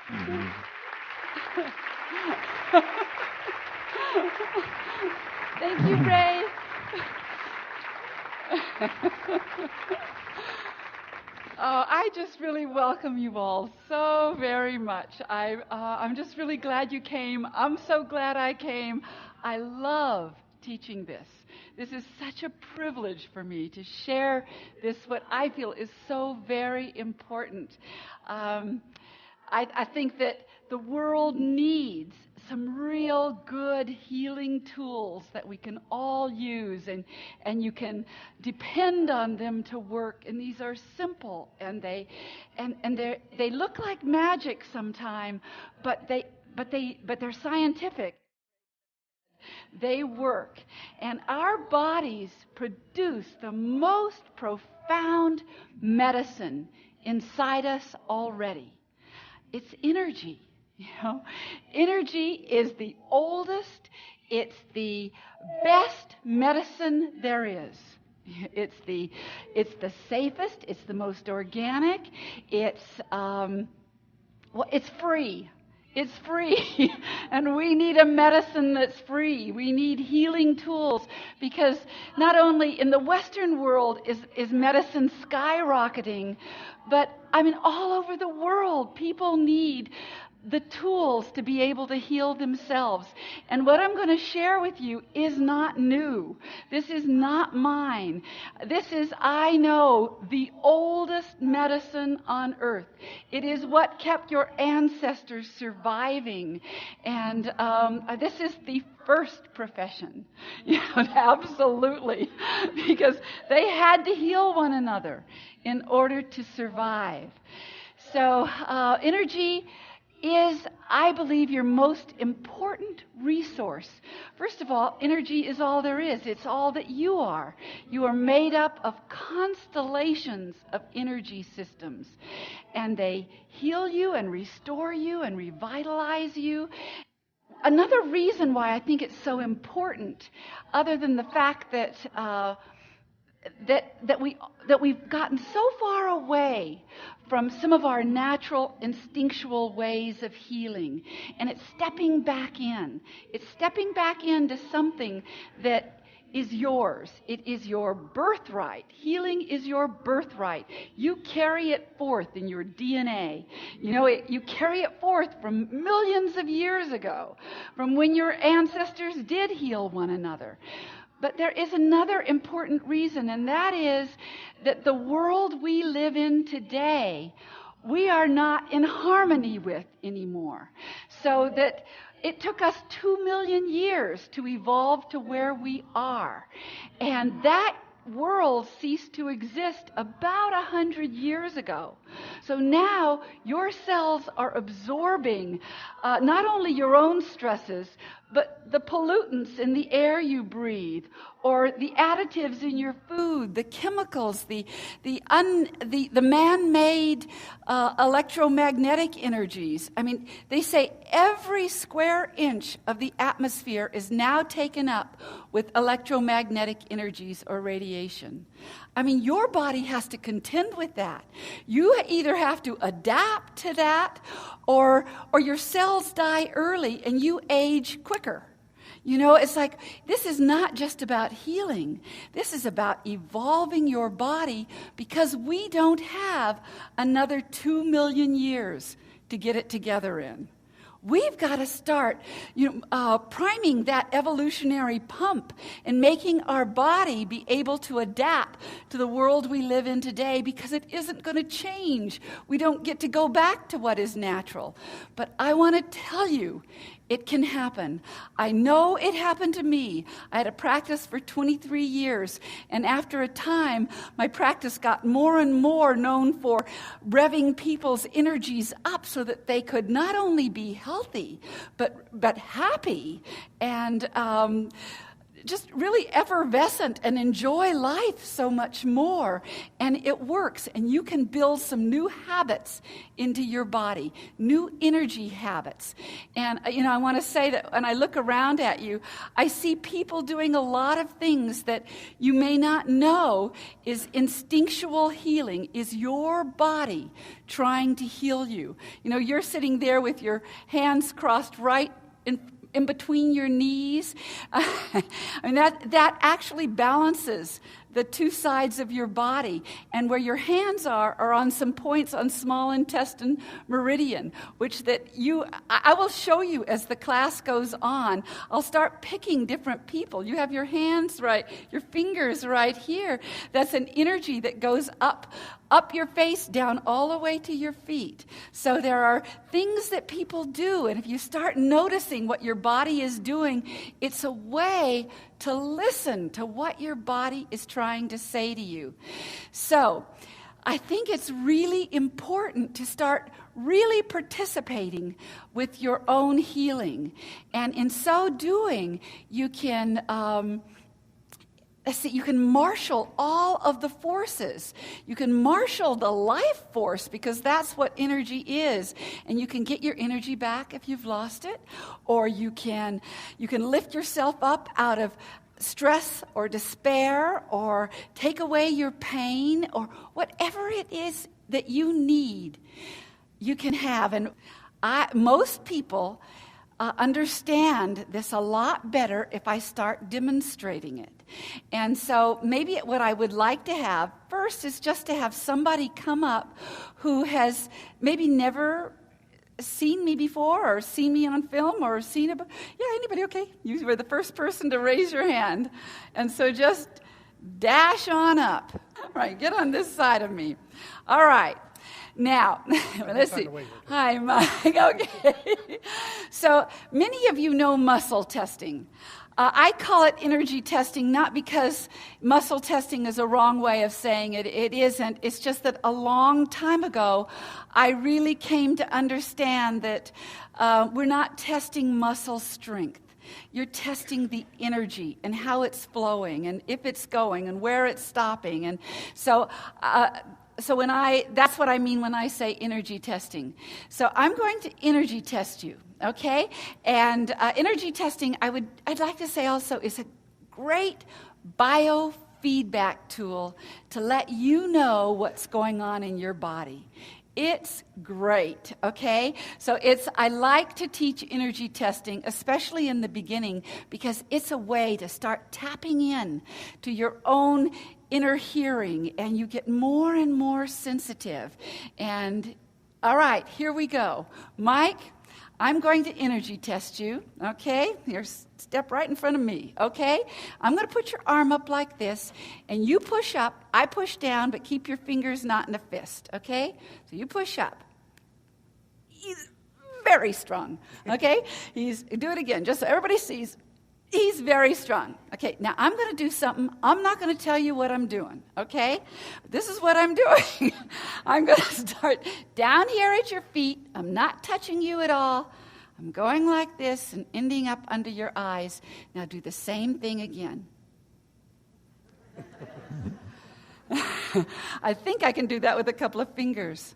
Mhm. Thank you, Ray. Oh, I just really welcome you all so very much. I'm just really glad you came. I'm so glad I came. I love teaching this. This is such a privilege for me to share this, what I feel is so very important. I think that the world needs some real good healing tools that we can all use, and you can depend on them to work. And these are simple, and they look like magic sometime, but they're scientific. They work, and our bodies produce the most profound medicine inside us already. It's energy. Energy is the oldest, it's the best medicine there is. It's the safest, it's the most organic, it's free. It's free. And we need a medicine that's free. We need healing tools, because not only in the Western world is medicine skyrocketing, but all over the world, people need the tools to be able to heal themselves. And what I'm going to share with you is not new. This is not mine. This is, I know, the oldest medicine on earth. It is what kept your ancestors surviving. And this is the first profession. Absolutely. Because they had to heal one another in order to survive. So energy is, I believe, your most important resource. First of all, energy is all there is. It's all that you are. You are made up of constellations of energy systems, and they heal you and restore you and revitalize you. Another reason why I think it's so important, other than the fact that we've gotten so far away from some of our natural instinctual ways of healing, and it's stepping back in. It's stepping back into something that is yours. It is your birthright. Healing is your birthright. You carry it forth in your DNA. You carry it forth from millions of years ago, from when your ancestors did heal one another. But there is another important reason, and that is that the world we live in today, we are not in harmony with anymore. So that it took us 2 million years to evolve to where we are. And that world ceased to exist about 100 years ago. So now your cells are absorbing not only your own stresses, but the pollutants in the air you breathe, or the additives in your food, the chemicals, the man-made electromagnetic energies. They say every square inch of the atmosphere is now taken up with electromagnetic energies or radiation. Your body has to contend with that. You either have to adapt to that, or your cells die early and you age quicker. It's like, this is not just about healing. This is about evolving your body, because we don't have another 2 million years to get it together in. We've got to start, priming that evolutionary pump and making our body be able to adapt to the world we live in today, because it isn't going to change. We don't get to go back to what is natural. But I want to tell you, it can happen. I know it happened to me. I had a practice for 23 years, and after a time, my practice got more and more known for revving people's energies up so that they could not only be healthy, but happy, and just really effervescent and enjoy life so much more. And it works, and you can build some new habits into your body, new energy habits. And, I want to say that when I look around at you, I see people doing a lot of things that you may not know is instinctual healing, is your body trying to heal you. You're sitting there with your hands crossed right in between your knees. That actually balances the two sides of your body. And where your hands are on some points on small intestine meridian, which I will show you as the class goes on. I'll start picking different people. You have your hands right, your fingers right here. That's an energy that goes up your face, down all the way to your feet. So there are things that people do, and if you start noticing what your body is doing, it's a way to listen to what your body is trying to say to you. So I think it's really important to start really participating with your own healing. And in so doing, you can you can marshal all of the forces. You can marshal the life force, because that's what energy is. And you can get your energy back if you've lost it, or you can lift yourself up out of stress or despair, or take away your pain, or whatever it is that you need, you can have. And most people understand this a lot better if I start demonstrating it. And so maybe what I would like to have first is just to have somebody come up who has maybe never seen me before, or seen me on film, or seen it. Yeah, anybody? Okay. You were the first person to raise your hand. And so just dash on up. All right, get on this side of me. All right. Now, let's see. Hi, Mike. Okay. So many of you know muscle testing. I call it energy testing, not because muscle testing is a wrong way of saying it. It isn't. It's just that a long time ago, I really came to understand that we're not testing muscle strength. You're testing the energy and how it's flowing, and if it's going, and where it's stopping. And so that's what I mean when I say energy testing. So I'm going to energy test you, okay? And energy testing, I'd like to say also, is a great biofeedback tool to let you know what's going on in your body. It's great, okay? So I like to teach energy testing, especially in the beginning, because it's a way to start tapping in to your own inner hearing, and you get more and more sensitive. And all right, here we go. Mike, I'm going to energy test you, okay? Here, step right in front of me, okay? I'm going to put your arm up like this, and you push up. I push down, but keep your fingers not in a fist, okay? So you push up. He's very strong, okay? Do it again, just so everybody sees. He's very strong. Okay, now I'm going to do something. I'm not going to tell you what I'm doing, okay? This is what I'm doing. I'm going to start down here at your feet. I'm not touching you at all. I'm going like this and ending up under your eyes. Now do the same thing again. I think I can do that with a couple of fingers.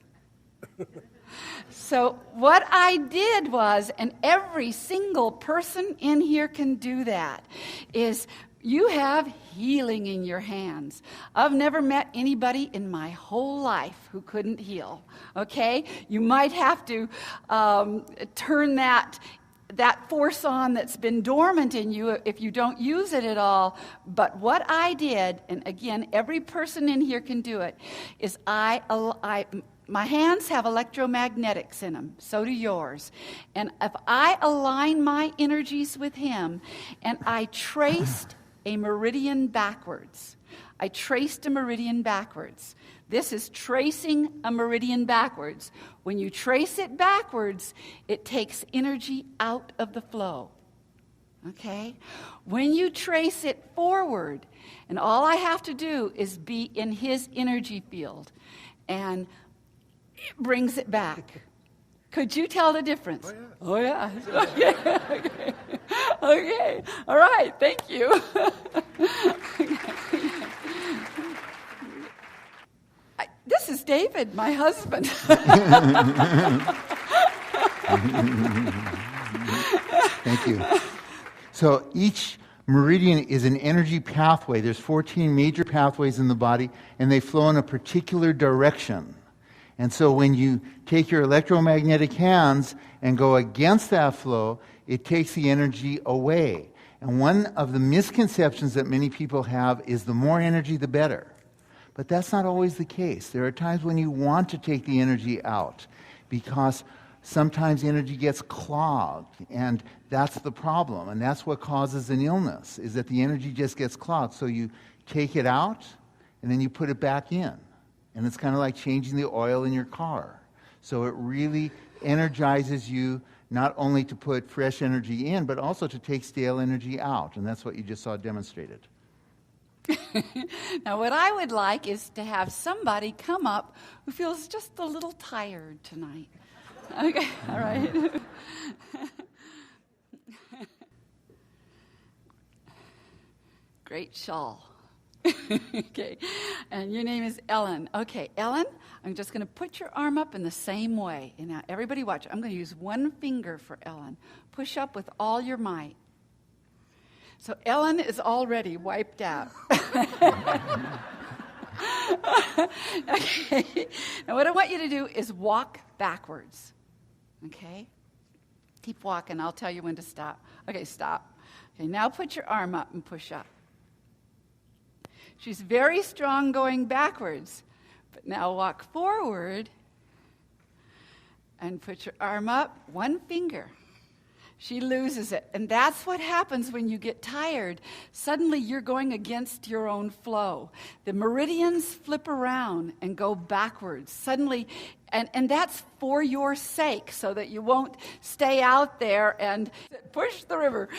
So what I did was, and every single person in here can do that, is you have healing in your hands. I've never met anybody in my whole life who couldn't heal, okay? You might have to turn that force on that's been dormant in you if you don't use it at all. But what I did, and again, every person in here can do it, is my hands have electromagnetics in them. So do yours. And if I align my energies with him, and I traced a meridian backwards. This is tracing a meridian backwards. When you trace it backwards, it takes energy out of the flow. Okay? When you trace it forward, and all I have to do is be in his energy field, and it brings it back. Could you tell the difference? Oh, yeah. Okay. Okay. All right. Thank you. This is David, my husband. Thank you. So each meridian is an energy pathway. There's 14 major pathways in the body, and they flow in a particular direction. And so when you take your electromagnetic hands and go against that flow, it takes the energy away. And one of the misconceptions that many people have is the more energy, the better. But that's not always the case. There are times when you want to take the energy out because sometimes energy gets clogged, and that's the problem. And that's what causes an illness, is that the energy just gets clogged. So you take it out, and then you put it back in. And it's kind of like changing the oil in your car. So it really energizes you not only to put fresh energy in, but also to take stale energy out. And that's what you just saw demonstrated. Now, what I would like is to have somebody come up who feels just a little tired tonight. Okay, all right. Great shawl. Okay, and your name is Ellen. Okay, Ellen, I'm just going to put your arm up in the same way. And now, everybody watch. I'm going to use one finger for Ellen. Push up with all your might. So Ellen is already wiped out. Okay. Now what I want you to do is walk backwards. Okay? Keep walking. I'll tell you when to stop. Okay, stop. Okay, now put your arm up and push up. She's very strong going backwards. But now walk forward and put your arm up, one finger. She loses it. And that's what happens when you get tired. Suddenly you're going against your own flow. The meridians flip around and go backwards. Suddenly, and that's for your sake, so that you won't stay out there and push the river.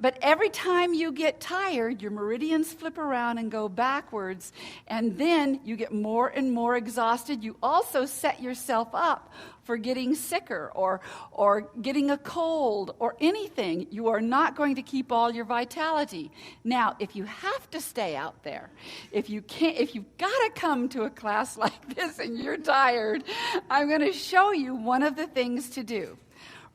But every time you get tired, your meridians flip around and go backwards, and then you get more and more exhausted. You also set yourself up for getting sicker or getting a cold or anything. You are not going to keep all your vitality. Now, if you have to stay out there, if you've got to come to a class like this and you're tired, I'm going to show you one of the things to do.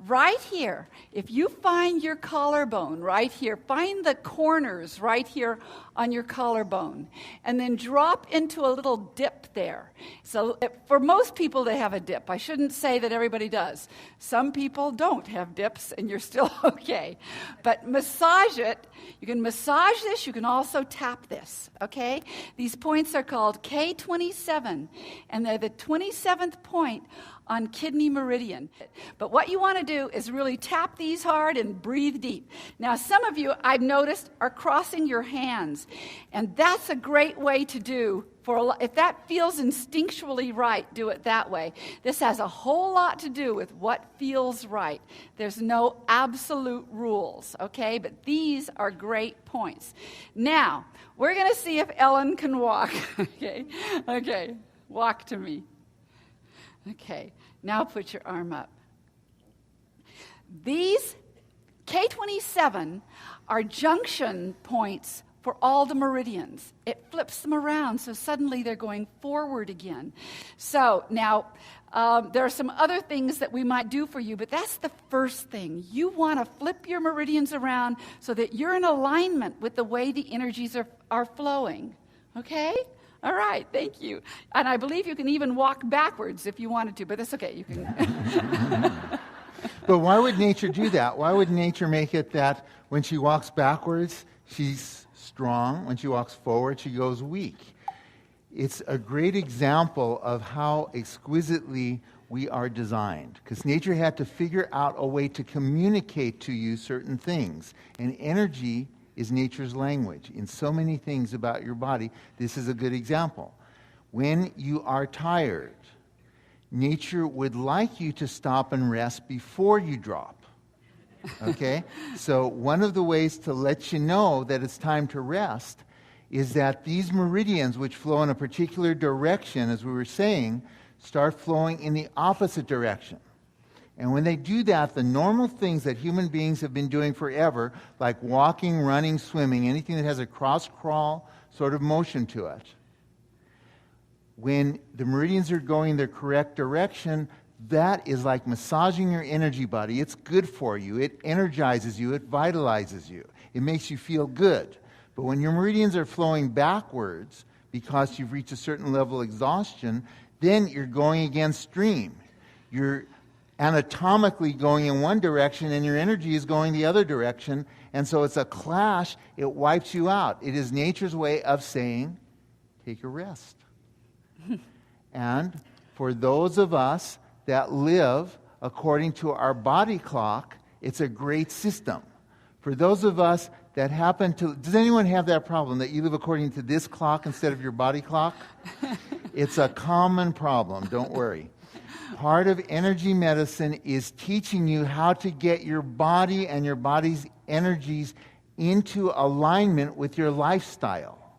Right here, if you find your collarbone right here, find the corners right here on your collarbone, and then drop into a little dip there. So for most people, they have a dip. I shouldn't say that everybody does. Some people don't have dips, and you're still okay. But massage it. You can massage this. You can also tap this, okay? These points are called K27, and they're the 27th point on kidney meridian. But what you want to do is really tap these hard and breathe deep. Now, some of you, I've noticed, are crossing your hands, and that's a great way to do. If that feels instinctually right, do it that way. This has a whole lot to do with what feels right. There's no absolute rules, okay? But these are great points. Now, we're going to see if Ellen can walk, okay? Okay, walk to me. Okay, now put your arm up. These K27 are junction points for all the meridians. It flips them around, so suddenly they're going forward again. So now, there are some other things that we might do for you, but that's the first thing. You want to flip your meridians around so that you're in alignment with the way the energies are flowing. Okay? All right, thank you. And I believe you can even walk backwards if you wanted to, but that's okay. You can. But why would nature do that? Why would nature make it that when she walks backwards, she's strong? When she walks forward, she goes weak? It's a great example of how exquisitely we are designed, because nature had to figure out a way to communicate to you certain things. And energy is nature's language. In so many things about your body, this is a good example. When you are tired, nature would like you to stop and rest before you drop. Okay? So one of the ways to let you know that it's time to rest is that these meridians, which flow in a particular direction, as we were saying, start flowing in the opposite direction. And when they do that, the normal things that human beings have been doing forever, like walking, running, swimming, anything that has a cross-crawl sort of motion to it, when the meridians are going the correct direction, that is like massaging your energy body. It's good for you. It energizes you. It vitalizes you. It makes you feel good. But when your meridians are flowing backwards because you've reached a certain level of exhaustion, then you're going against stream. You're anatomically going in one direction and your energy is going the other direction. And so it's a clash. It wipes you out. It is nature's way of saying, take a rest. And for those of us that live according to our body clock, it's a great system. For those of us that happen to... Does anyone have that problem, that you live according to this clock instead of your body clock? It's a common problem, don't worry. Part of energy medicine is teaching you how to get your body and your body's energies into alignment with your lifestyle.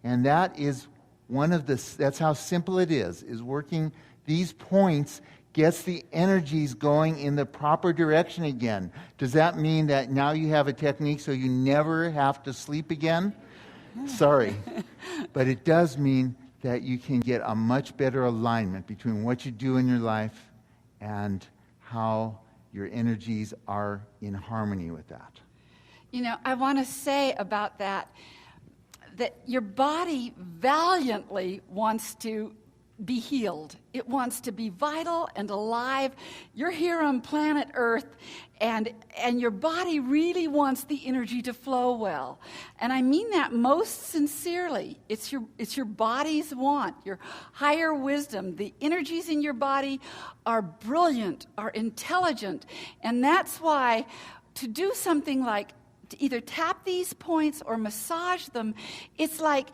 And that is one of the... That's how simple it is working these points gets the energies going in the proper direction again. Does that mean that now you have a technique so you never have to sleep again? Sorry. But it does mean that you can get a much better alignment between what you do in your life and how your energies are in harmony with that. You know, I want to say about that your body valiantly wants to be healed. It wants to be vital and alive. You're here on planet Earth, and your body really wants the energy to flow well. And I mean that most sincerely. It's your body's want, your higher wisdom. The energies in your body are brilliant, are intelligent, and that's why to do something like to either tap these points or massage them, it's like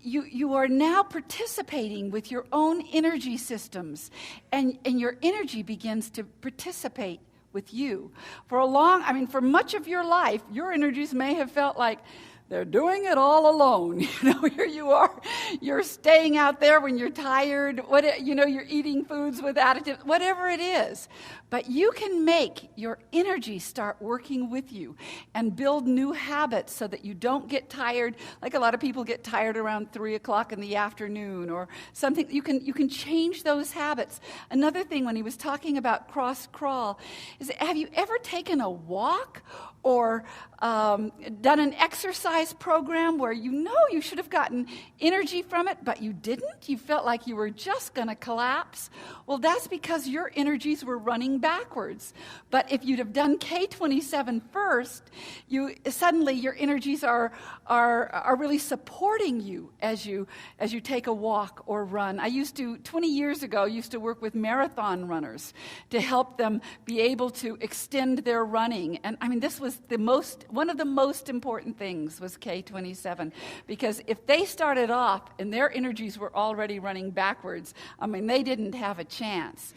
you are now participating with your own energy systems, and your energy begins to participate with you. For much of your life, your energies may have felt like they're doing it all alone. Here you are. You're staying out there when you're tired. You're eating foods with additives, whatever it is. But you can make your energy start working with you and build new habits so that you don't get tired. Like a lot of people get tired around 3 o'clock in the afternoon or something. You can change those habits. Another thing, when he was talking about cross crawl, is have you ever taken a walk or done an exercise program where you should have gotten energy from it, but you didn't? You felt like you were just going to collapse? Well, that's because your energies were running backwards. But if you'd have done K27 first, suddenly your energies are really supporting you as you take a walk or run. 20 years ago, used to work with marathon runners to help them be able to extend their running. And this was one of the most important things was K27, because if they started off and their energies were already running backwards, they didn't have a chance.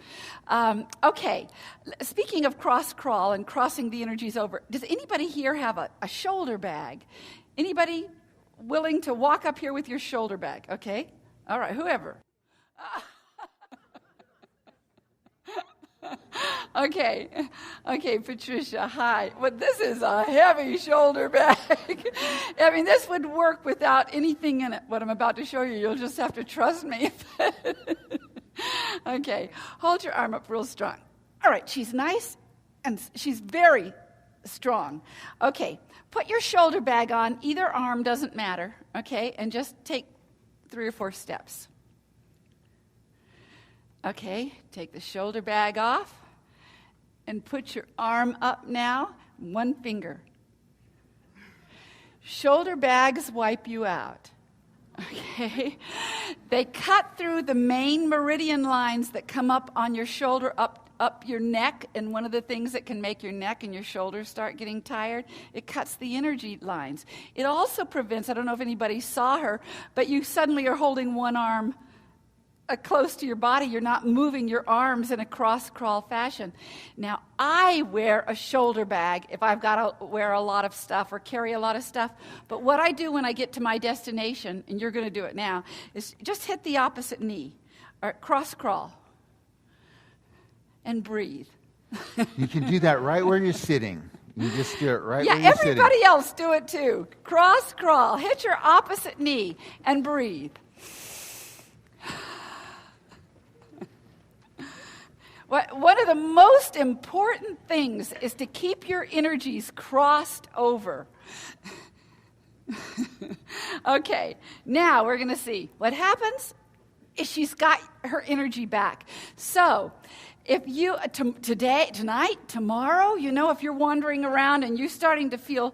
Okay, speaking of cross crawl and crossing the energies over, does anybody here have a shoulder bag? Anybody willing to walk up here with your shoulder bag? Okay, all right, whoever. Okay, Patricia, hi. Well, this is a heavy shoulder bag. This would work without anything in it. What I'm about to show you, you'll just have to trust me. Okay, hold your arm up real strong. All right, she's nice, and she's very strong. Okay, put your shoulder bag on. Either arm, doesn't matter, okay? And just take 3 or 4 steps. Okay, take the shoulder bag off and put your arm up now, 1 finger. Shoulder bags wipe you out, okay? They cut through the main meridian lines that come up on your shoulder, up your neck, and one of the things that can make your neck and your shoulders start getting tired, it cuts the energy lines. It also prevents, I don't know if anybody saw her, but you suddenly are holding one arm close to your body. You're not moving your arms in a cross-crawl fashion. Now, I wear a shoulder bag if I've got to wear a lot of stuff or carry a lot of stuff. But what I do when I get to my destination, and you're going to do it now, is just hit the opposite knee or cross-crawl. and breathe. You can do that right where you're sitting. You just do it right Yeah, where you're sitting. everybody else do it too. Cross crawl. Hit your opposite knee and breathe. One of the most important things is to keep your energies crossed over. Okay, now we're going to see what happens is she's got her energy back. So, if you, today, tonight, tomorrow, if you're wandering around and you're starting to feel,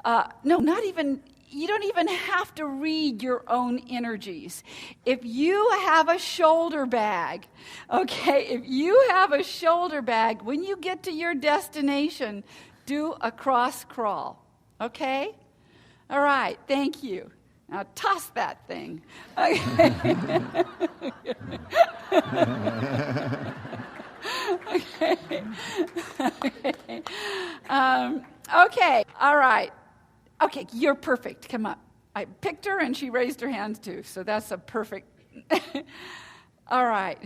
you don't even have to read your own energies. If you have a shoulder bag, when you get to your destination, do a cross crawl, okay? All right, thank you. Now toss that thing. Okay. Okay, all right. Okay, you're perfect. Come up. I picked her and she raised her hands too, so that's a perfect. All right.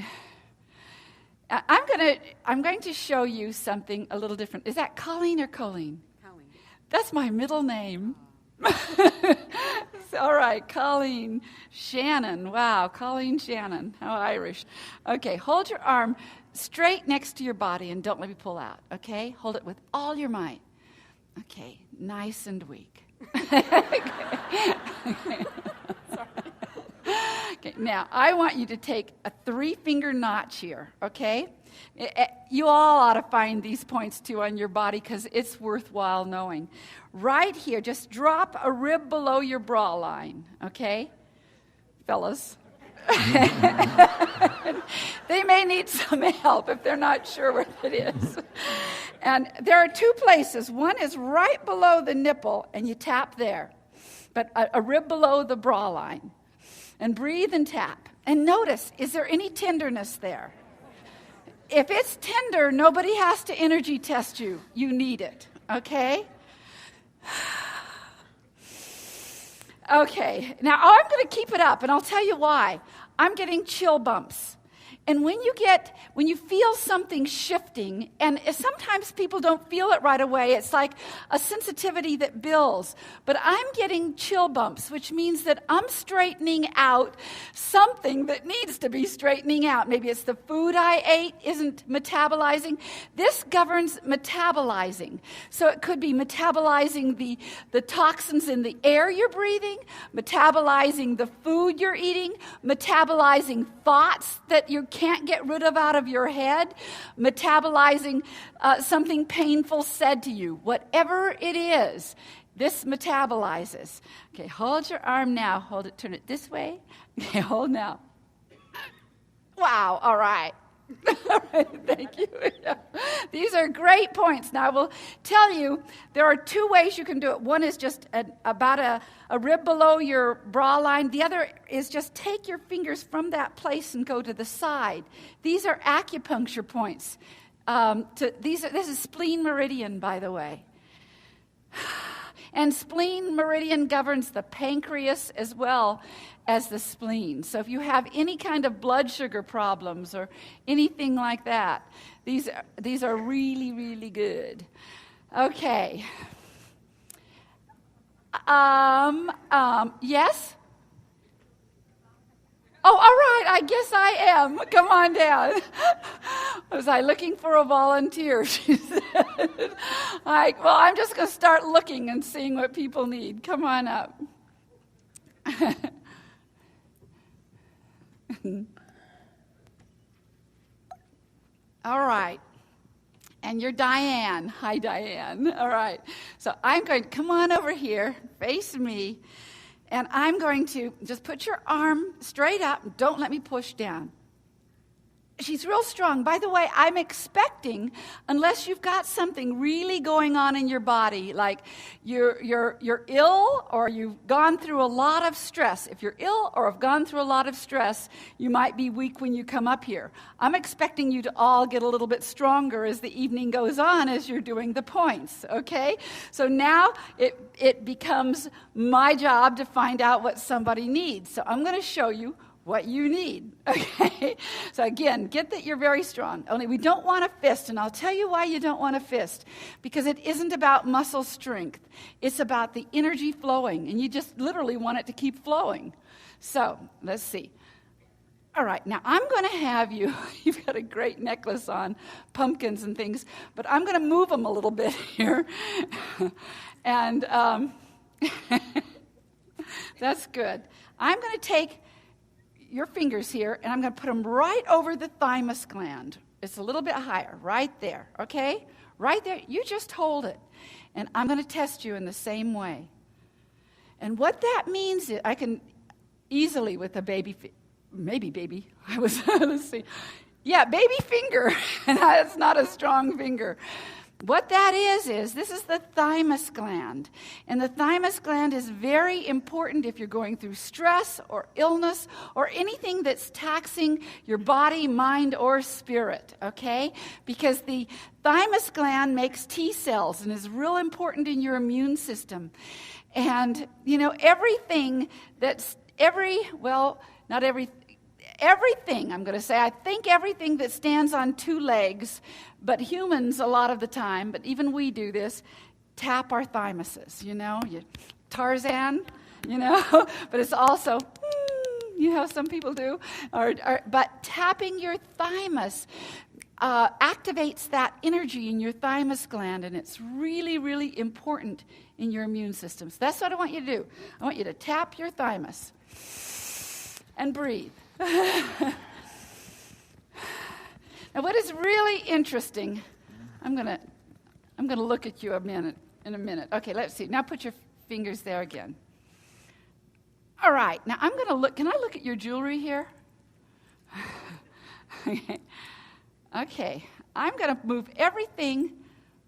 I'm going to show you something a little different. Is that Colleen or Colleen? Colleen. That's my middle name. All right, Colleen Shannon. Wow, Colleen Shannon. How Irish. Okay, hold your arm straight next to your body and don't let me pull out, okay? Hold it with all your might. Okay, nice and weak. Okay, now I want you to take a 3-finger notch here, okay? You all ought to find these points too on your body because it's worthwhile knowing. Right here, just drop a rib below your bra line, okay? Fellas. They may need some help if they're not sure what it is. And there are 2 places. One is right below the nipple, and you tap there. But a rib below the bra line. And breathe and tap. And notice, is there any tenderness there? If it's tender, nobody has to energy test you. You need it, okay? Okay, now I'm going to keep it up, and I'll tell you why. I'm getting chill bumps. And when you feel something shifting, and sometimes people don't feel it right away, it's like a sensitivity that builds. But I'm getting chill bumps, which means that I'm straightening out something that needs to be straightening out. Maybe it's the food I ate isn't metabolizing. This governs metabolizing. So it could be metabolizing the toxins in the air you're breathing, metabolizing the food you're eating, metabolizing thoughts that you can't get rid of out of your head, metabolizing something painful said to you. Whatever it is, this metabolizes. Okay, hold your arm now. Hold it, turn it this way. Okay, hold now. Wow, all right. All right, thank you. These are great points. Now, I will tell you, there are 2 ways you can do it. One is just about a rib below your bra line. The other is just take your fingers from that place and go to the side. These are acupuncture points. This is spleen meridian, by the way. And spleen meridian governs the pancreas as well as the spleen. So if you have any kind of blood sugar problems or anything like that, these are really, really good. Okay. Yes? Oh, all right, I guess I am. Come on down. Was I looking for a volunteer? She said. I'm just going to start looking and seeing what people need. Come on up. All right. And you're Diane. Hi, Diane. All right. So I'm going to come on over here, face me, and I'm going to just put your arm straight up. Don't let me push down. She's real strong. By the way, I'm expecting, unless you've got something really going on in your body, like you're ill or you've gone through a lot of stress. If you're ill or have gone through a lot of stress, you might be weak when you come up here. I'm expecting you to all get a little bit stronger as the evening goes on as you're doing the points, okay? So now it becomes my job to find out what somebody needs. So I'm going to show you what you need, okay? So again, get that you're very strong. Only we don't want to fist, and I'll tell you why you don't want to fist. Because it isn't about muscle strength. It's about the energy flowing, and you just literally want it to keep flowing. So, let's see. All right, now I'm going to have you, you've got a great necklace on, pumpkins and things, but I'm going to move them a little bit here. And that's good. I'm going to take your fingers here, and I'm going to put them right over the thymus gland. It's a little bit higher, right there, okay? Right there. You just hold it. And I'm going to test you in the same way. And what that means is I can easily with a baby let's see. Yeah, baby finger. It's not a strong finger. What that is this is the thymus gland. And the thymus gland is very important if you're going through stress or illness or anything that's taxing your body, mind, or spirit, okay? Because the thymus gland makes T cells and is real important in your immune system. And, everything I'm going to say, I think everything that stands on two legs, but humans a lot of the time, but even we do this, tap our thymuses, Tarzan, but it's also, some people do, but tapping your thymus activates that energy in your thymus gland, and it's really, really important in your immune system. So that's what I want you to do. I want you to tap your thymus and breathe. Now, what is really interesting, I'm gonna look at you in a minute. Okay, let's see. Now put your fingers there again. All right. Now I'm gonna look. Can I look at your jewelry here? Okay. I'm gonna move everything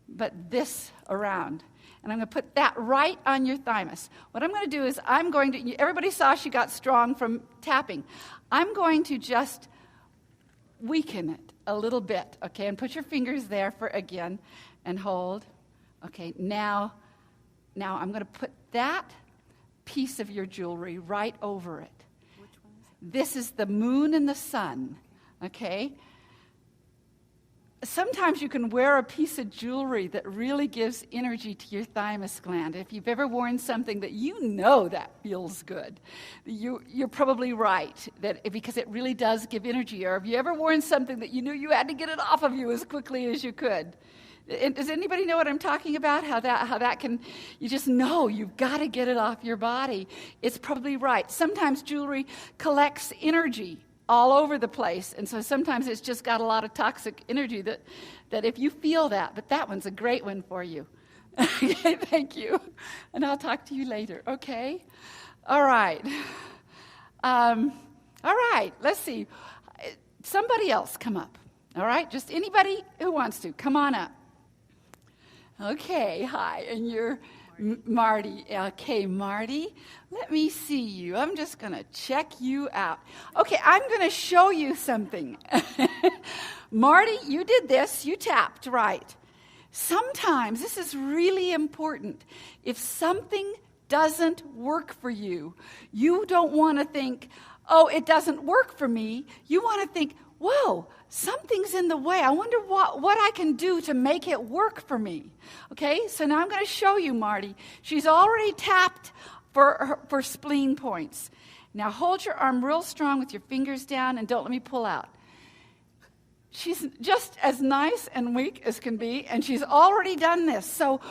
but this around. And I'm going to put that right on your thymus. What I'm going to do is everybody saw she got strong from tapping. I'm going to just weaken it a little bit, okay? And put your fingers there again, and hold. Okay, now I'm going to put that piece of your jewelry right over it. Which one is it? This is the moon and the sun, okay? Sometimes you can wear a piece of jewelry that really gives energy to your thymus gland. If you've ever worn something that that feels good, you're probably right, because it really does give energy. Or have you ever worn something that you knew you had to get it off of you as quickly as you could? Does anybody know what I'm talking about? How that can, you just know you've got to get it off your body. It's probably right. Sometimes jewelry collects energy all over the place, and so sometimes it's just got a lot of toxic energy that if you feel that, but that one's a great one for you. Okay, thank you. And I'll talk to you later, okay? All right. All right, let's see. Somebody else come up, all right? Just anybody who wants to, come on up. Okay, hi, and you're Marty. Okay, Marty, let me see you. I'm just going to check you out. Okay, I'm going to show you something. Marty, you did this. You tapped, right. Sometimes, this is really important. If something doesn't work for you, you don't want to think, oh, it doesn't work for me. You want to think, whoa, something's in the way. I wonder what I can do to make it work for me. Okay, so now I'm going to show you, Marty. She's already tapped for spleen points. Now hold your arm real strong with your fingers down and don't let me pull out. She's just as nice and weak as can be, and she's already done this. So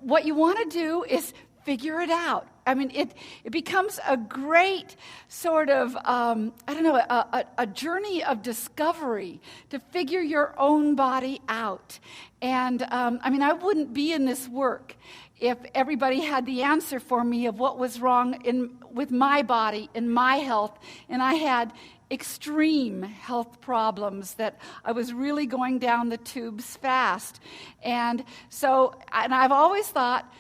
what you want to do is figure it out. I mean, it becomes a great sort of, a journey of discovery to figure your own body out. And, I wouldn't be in this work if everybody had the answer for me of what was wrong with my body and my health, and I had extreme health problems that I was really going down the tubes fast. And I've always thought,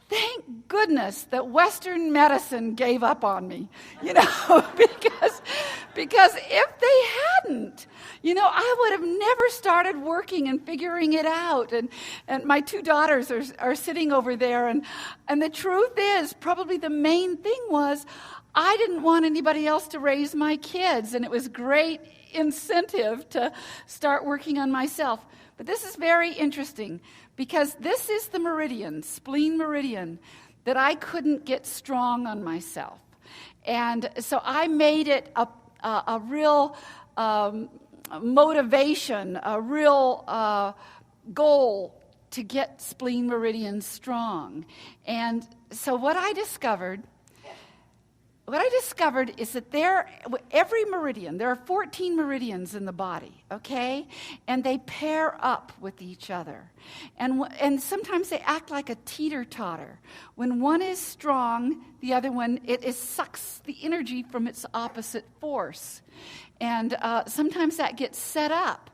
thank goodness that Western medicine gave up on me, because if they hadn't, I would have never started working and figuring it out. And my two daughters are sitting over there, and the truth is, probably the main thing was, I didn't want anybody else to raise my kids, and it was great incentive to start working on myself. But this is very interesting, because this is the meridian, spleen meridian, that I couldn't get strong on myself. And so I made it a real motivation, a real goal to get spleen meridian strong. And so what I discovered is that every meridian, there are 14 meridians in the body, okay? And they pair up with each other. And sometimes they act like a teeter-totter. When one is strong, the other one, it sucks the energy from its opposite force. And sometimes that gets set up.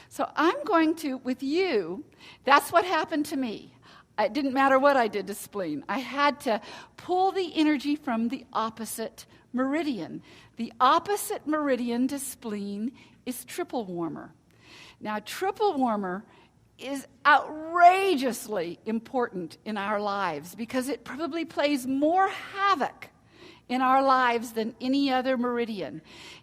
So I'm going to, with you, that's what happened to me. It didn't matter what I did to spleen. I had to pull the energy from the opposite meridian. The opposite meridian to spleen is triple warmer. Now, triple warmer is outrageously important in our lives because it probably plays more havoc in our lives than any other meridian.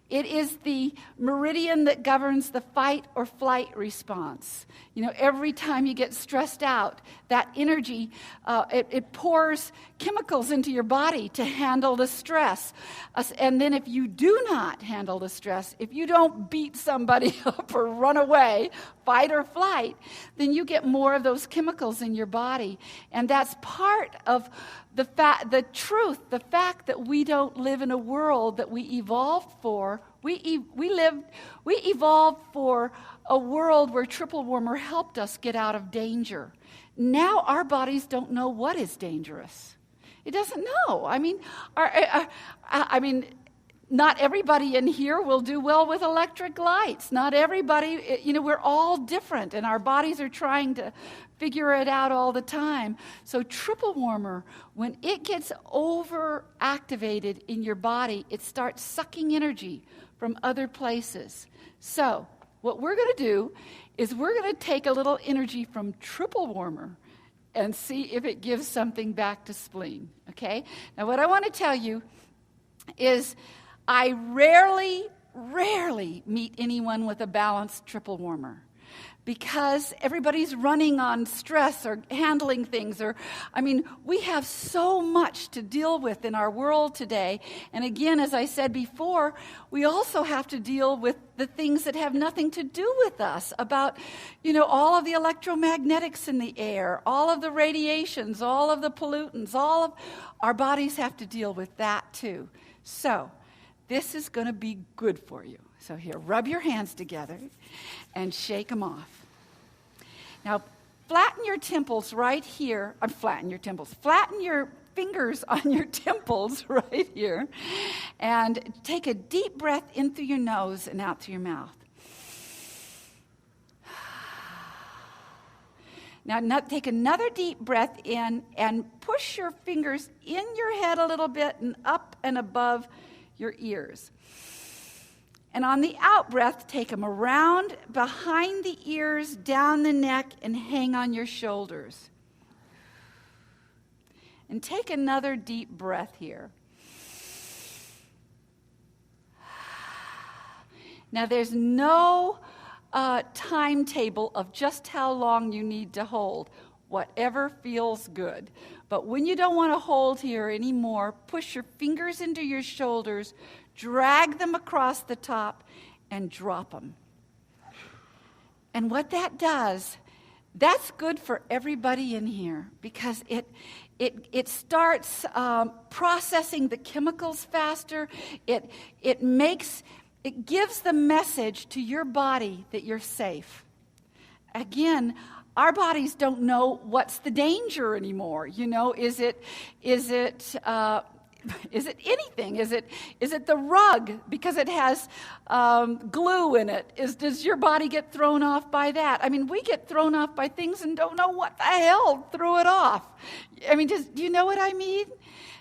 It is the meridian that governs the fight or flight response. You know, every time you get stressed out, that energy, it pours chemicals into your body to handle the stress. And then if you do not handle the stress, if you don't beat somebody up or run away, fight or flight, then you get more of those chemicals in your body. And that's part of the truth, the fact that we don't live in a world that we evolved for. We evolved for a world where triple warmer helped us get out of danger. Now our bodies don't know what is dangerous. It doesn't know. I mean, not everybody in here will do well with electric lights. Not everybody, we're all different, and our bodies are trying to figure it out all the time. So triple warmer, when it gets overactivated in your body, it starts sucking energy from other places. So what we're going to do is we're going to take a little energy from triple warmer and see if it gives something back to spleen, okay? Now what I want to tell you is I rarely meet anyone with a balanced triple warmer, because everybody's running on stress or handling things. We have so much to deal with in our world today. And again, as I said before, we also have to deal with the things that have nothing to do with us, about, all of the electromagnetics in the air, all of the radiations, all of the pollutants, all of our bodies have to deal with that too. So this is going to be good for you. So here, rub your hands together and shake them off. Now, flatten your temples right here. Flatten your fingers on your temples right here. And take a deep breath in through your nose and out through your mouth. Now, take another deep breath in and push your fingers in your head a little bit and up and above your ears. And on the out breath, take them around behind the ears, down the neck, and hang on your shoulders. And take another deep breath here. Now, there's no timetable of just how long you need to hold. Whatever feels good. But when you don't want to hold here anymore, push your fingers into your shoulders, drag them across the top, and drop them. And what that does, that's good for everybody in here, because it starts processing the chemicals faster. It gives the message to your body that you're safe. Again, our bodies don't know what's the danger anymore. Is it anything? Is it the rug because it has glue in it? Does your body get thrown off by that? We get thrown off by things and don't know what the hell threw it off. Do you know what I mean?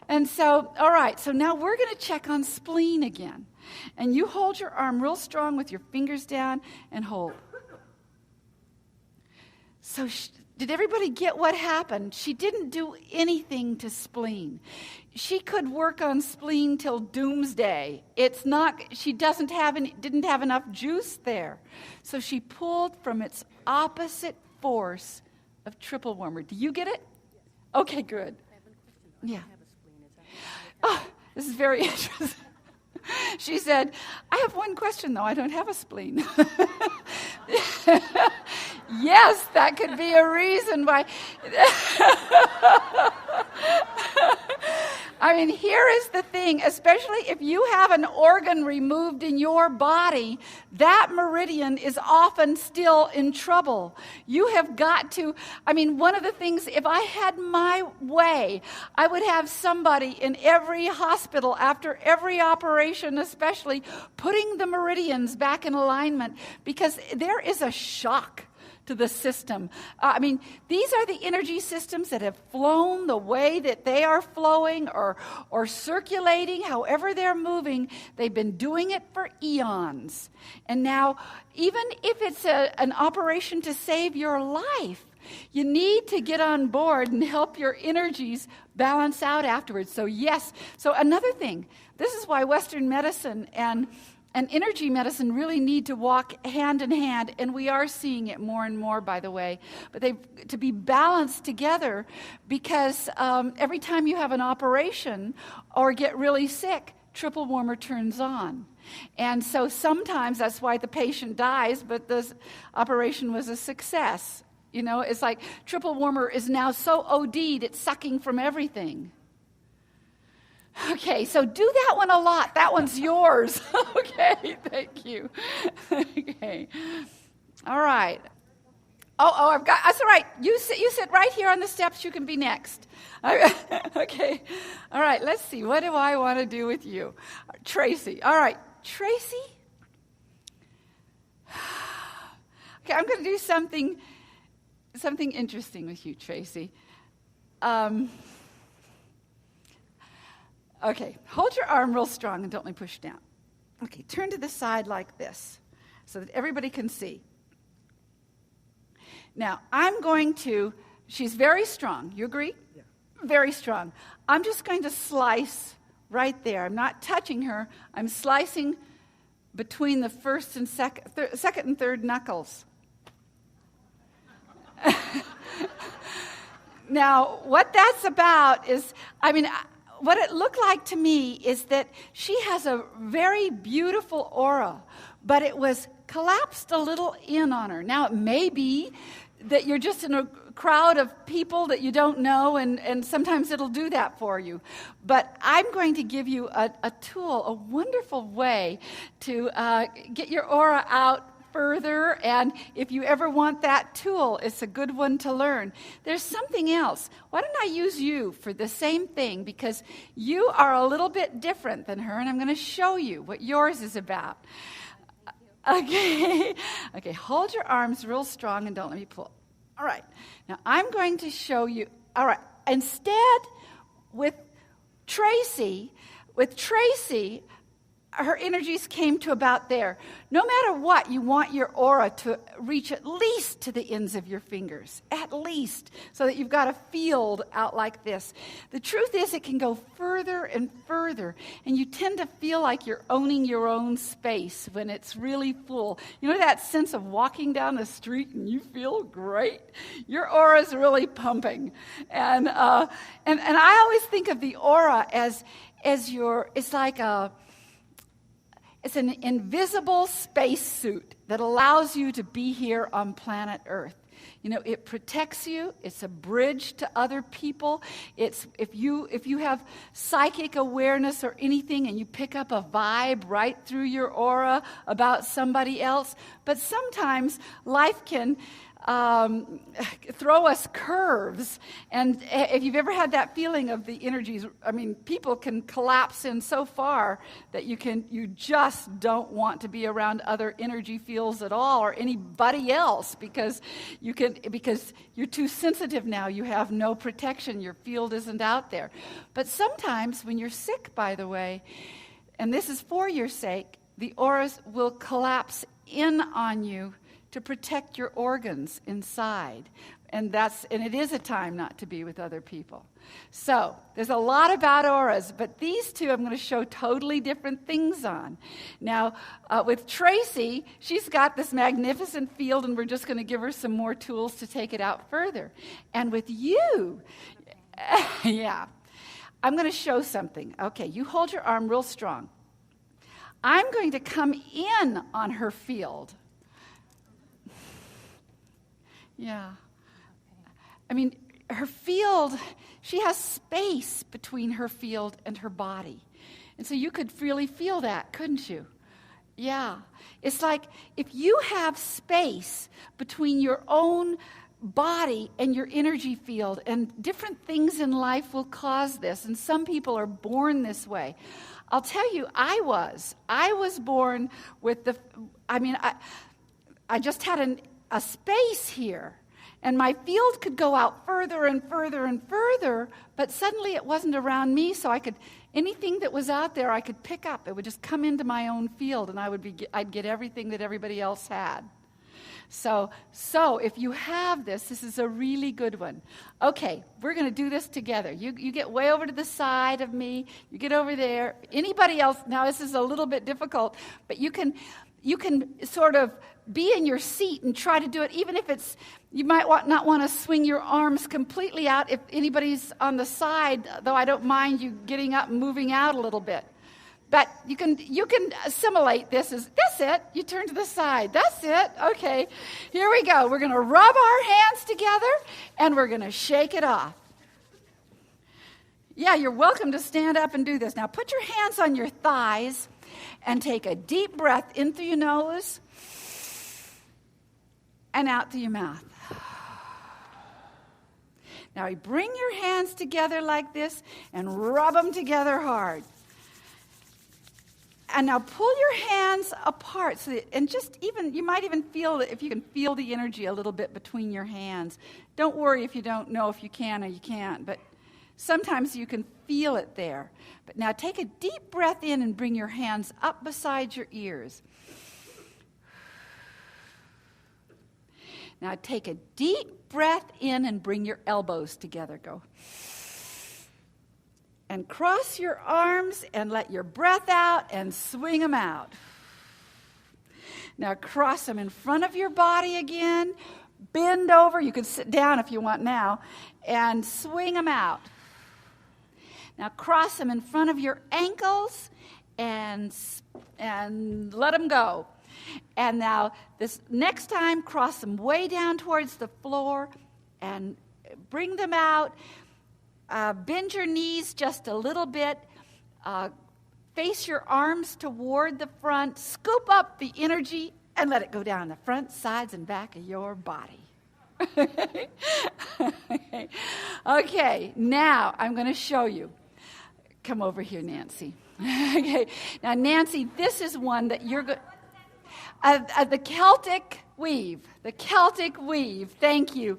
And so, all right, so now we're going to check on spleen again. And you hold your arm real strong with your fingers down and hold. So did everybody get what happened? She didn't do anything to spleen. she could work on spleen till doomsday. It's not, she didn't have enough juice there. So she pulled from its opposite force of triple warmer. Do you get it? Okay, good. Yeah. Oh, this is very interesting. She said, I have one question, though. I don't have a spleen. Yes, that could be a reason why. I mean, here is the thing, especially if you have an organ removed in your body, that meridian is often still in trouble. You have got to, I mean, one of the things, if I had my way, I would have somebody in every hospital after every operation, especially, putting the meridians back in alignment, because there is a shock to the system. I mean, these are the energy systems that have flown the way that they are flowing or circulating, however they're moving. They've been doing it for eons. And now, even if it's an operation to save your life, you need to get on board and help your energies balance out afterwards. So yes, so another thing, this is why Western medicine and energy medicine really need to walk hand in hand, and we are seeing it more and more, by the way. But they to be balanced together, because every time you have an operation or get really sick, triple warmer turns on. And so sometimes that's why the patient dies, but the operation was a success. You know, it's like triple warmer is now so OD'd, it's sucking from everything. Okay, so do that one a lot. That one's yours. Okay, thank you. Okay. All right. Oh, I've got, that's all right. You sit right here on the steps. You can be next. Okay. All right, let's see. What do I want to do with you? Tracy. All right. Tracy? Okay, I'm going to do something interesting with you, Tracy. Okay, hold your arm real strong and don't let me push down. Okay, turn to the side like this so that everybody can see. Now, I'm going to, she's very strong. You agree? Yeah. Very strong. I'm just going to slice right there. I'm not touching her. I'm slicing between the first and second and third knuckles. Now, what that's about is, I mean, what it looked like to me is that she has a very beautiful aura, but it was collapsed a little in on her. Now, it may be that you're just in a crowd of people that you don't know, and sometimes it'll do that for you. But I'm going to give you a tool, a wonderful way to get your aura out further, and if you ever want that tool, it's a good one to learn. There's something else. Why don't I use you for the same thing, because you are a little bit different than her, and I'm going to show you what yours is about. Okay, hold your arms real strong and don't let me pull. All right, now I'm going to show you, all right, instead with Tracy, her energies came to about there. No matter what, you want your aura to reach at least to the ends of your fingers, at least, so that you've got a field out like this. The truth is it can go further and further, and you tend to feel like you're owning your own space when it's really full. You know that sense of walking down the street and you feel great? Your aura is really pumping. And I always think of the aura as it's like it's an invisible spacesuit that allows you to be here on planet Earth. You know, it protects you. It's a bridge to other people. It's if you have psychic awareness or anything and you pick up a vibe right through your aura about somebody else. But sometimes life can throw us curves, and if you've ever had that feeling of the energies, I mean, people can collapse in so far that you just don't want to be around other energy fields at all or anybody else, because you're too sensitive now. You have no protection. Your field isn't out there. But sometimes when you're sick, by the way, and this is for your sake, the auras will collapse in on you to protect your organs inside. And it is a time not to be with other people. So there's a lot about auras, but these two I'm going to show totally different things on. Now, with Tracy, she's got this magnificent field, and we're just going to give her some more tools to take it out further. And with you, yeah, I'm going to show something. Okay, you hold your arm real strong. I'm going to come in on her field. Yeah. I mean, her field, she has space between her field and her body. And so you could really feel that, couldn't you? Yeah. It's like if you have space between your own body and your energy field, and different things in life will cause this, and some people are born this way. I'll tell you, I was born with I just had a space here. And my field could go out further and further and further, but suddenly it wasn't around me, so anything that was out there I could pick up. It would just come into my own field, and I'd get everything that everybody else had. So if you have this is a really good one. Okay, we're going to do this together. You get way over to the side of me. You get over there. Anybody else, now this is a little bit difficult, but you can sort of be in your seat and try to do it, even if you might not want to swing your arms completely out if anybody's on the side, though I don't mind you getting up and moving out a little bit. But you can assimilate this as, that's it, you turn to the side, that's it, okay. Here we go, we're going to rub our hands together and we're going to shake it off. Yeah, you're welcome to stand up and do this. Now put your hands on your thighs and take a deep breath in through your nose and out through your mouth. Now you bring your hands together like this and rub them together hard. And now pull your hands apart, you might even feel it, if you can feel the energy a little bit between your hands. Don't worry if you don't know if you can or you can't, but sometimes you can feel it there. But now take a deep breath in and bring your hands up beside your ears. Now take a deep breath in and bring your elbows together. Go. And cross your arms and let your breath out and swing them out. Now cross them in front of your body again. Bend over. You can sit down if you want now. And swing them out. Now cross them in front of your ankles and let them go. And now this next time, cross them way down towards the floor and bring them out. Bend your knees just a little bit. Face your arms toward the front. Scoop up the energy and let it go down the front, sides, and back of your body. Okay, now I'm going to show you. Come over here, Nancy. Okay, now Nancy, this is one that you're going. The Celtic weave. The Celtic weave. Thank you.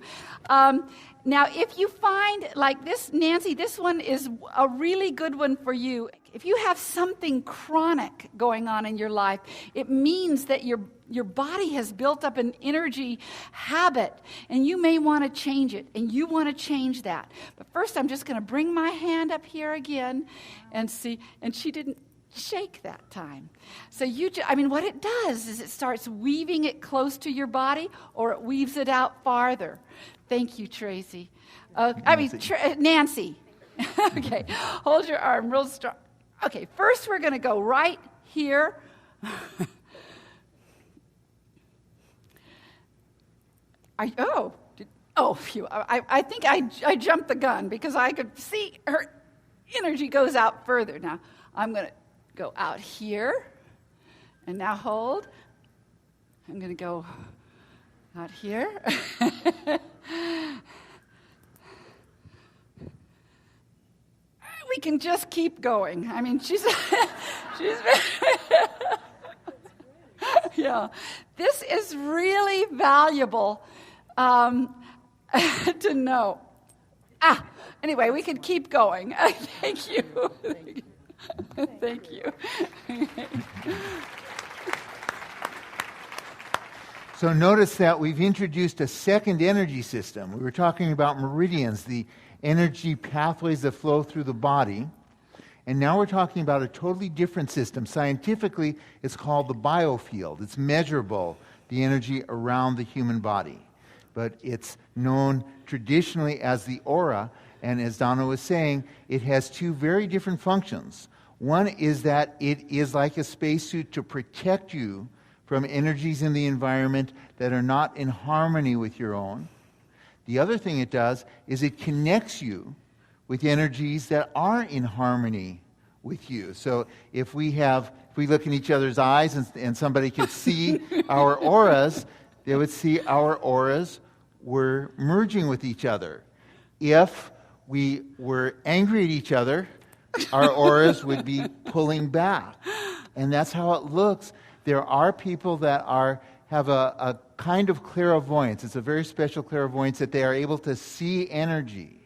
Now, if you find, like this, Nancy, this one is a really good one for you. If you have something chronic going on in your life, it means that your body has built up an energy habit, and you may want to change it, and you want to change that. But first, I'm just going to bring my hand up here again and see, and she didn't shake that time. So what it does is it starts weaving it close to your body, or it weaves it out farther. Thank you, Tracy. Nancy. Okay, hold your arm real strong. Okay, first we're going to go right here. I think I jumped the gun because I could see her energy goes out further. Now, I'm going to go out here, and now hold. I'm going to go out here. We can just keep going. I mean, she's yeah. This is really valuable to know. Anyway, we could keep going. Thank you. Thank you. So notice that we've introduced a second energy system. We were talking about meridians, the energy pathways that flow through the body. And now we're talking about a totally different system. Scientifically, it's called the biofield. It's measurable, the energy around the human body. But it's known traditionally as the aura. And as Donna was saying, it has two very different functions. One is that it is like a spacesuit to protect you from energies in the environment that are not in harmony with your own. The other thing it does is it connects you with energies that are in harmony with you. So if we look in each other's eyes and somebody could see our auras, they would see our auras were merging with each other. If we were angry at each other, our auras would be pulling back. And that's how it looks. There are people that have a kind of clairvoyance. It's a very special clairvoyance that they are able to see energy.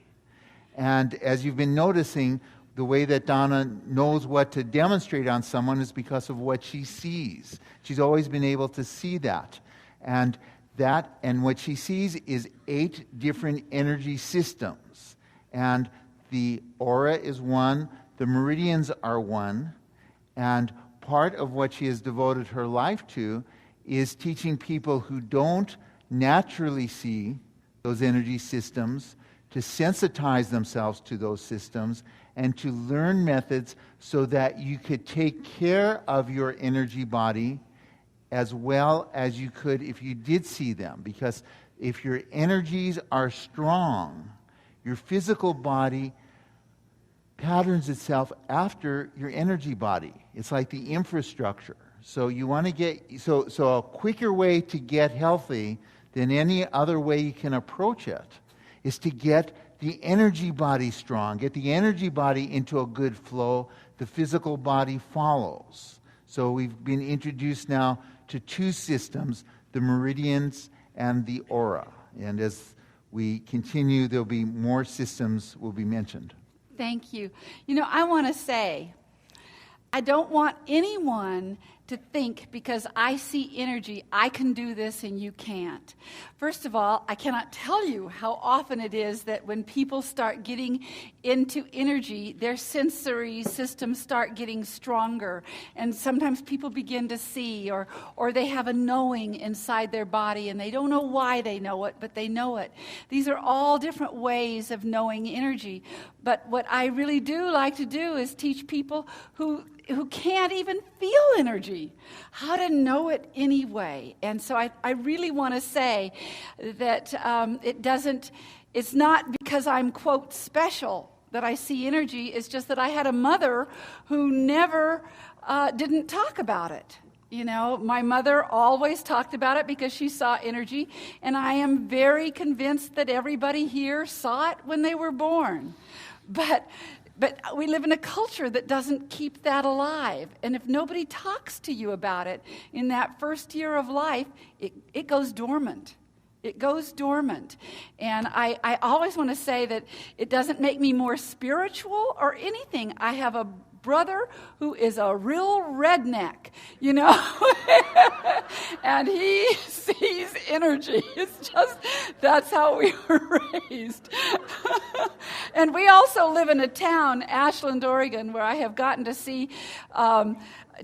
And as you've been noticing, the way that Donna knows what to demonstrate on someone is because of what she sees. She's always been able to see that. And what she sees is 8 different energy systems. And the aura is one, the meridians are one, and part of what she has devoted her life to is teaching people who don't naturally see those energy systems to sensitize themselves to those systems and to learn methods so that you could take care of your energy body as well as you could if you did see them. Because if your energies are strong, your physical body patterns itself after your energy body. It's like the infrastructure. So you want to get so a quicker way to get healthy than any other way you can approach it is to get the energy body strong, get the energy body into a good flow. The physical body follows. So we've been introduced now to 2 systems, the meridians and the aura. And as we continue, there'll be more systems will be mentioned. Thank you. You know, I want to say, I don't want anyone to think because I see energy, I can do this and you can't. First of all, I cannot tell you how often it is that when people start getting into energy, their sensory systems start getting stronger. And sometimes people begin to see or they have a knowing inside their body and they don't know why they know it, but they know it. These are all different ways of knowing energy. But what I really do like to do is teach people who can't even feel energy, how to know it anyway. And so I really want to say that it's not because I'm, quote, special that I see energy. It's just that I had a mother who never didn't talk about it. You know, my mother always talked about it because she saw energy, and I am very convinced that everybody here saw it when they were born. But we live in a culture that doesn't keep that alive. And if nobody talks to you about it in that first year of life, it goes dormant. It goes dormant. And I always want to say that it doesn't make me more spiritual or anything. I have a brother who is a real redneck, you know, and he sees energy. It's just, that's how we were raised. And we also live in a town, Ashland, Oregon, where I have gotten to see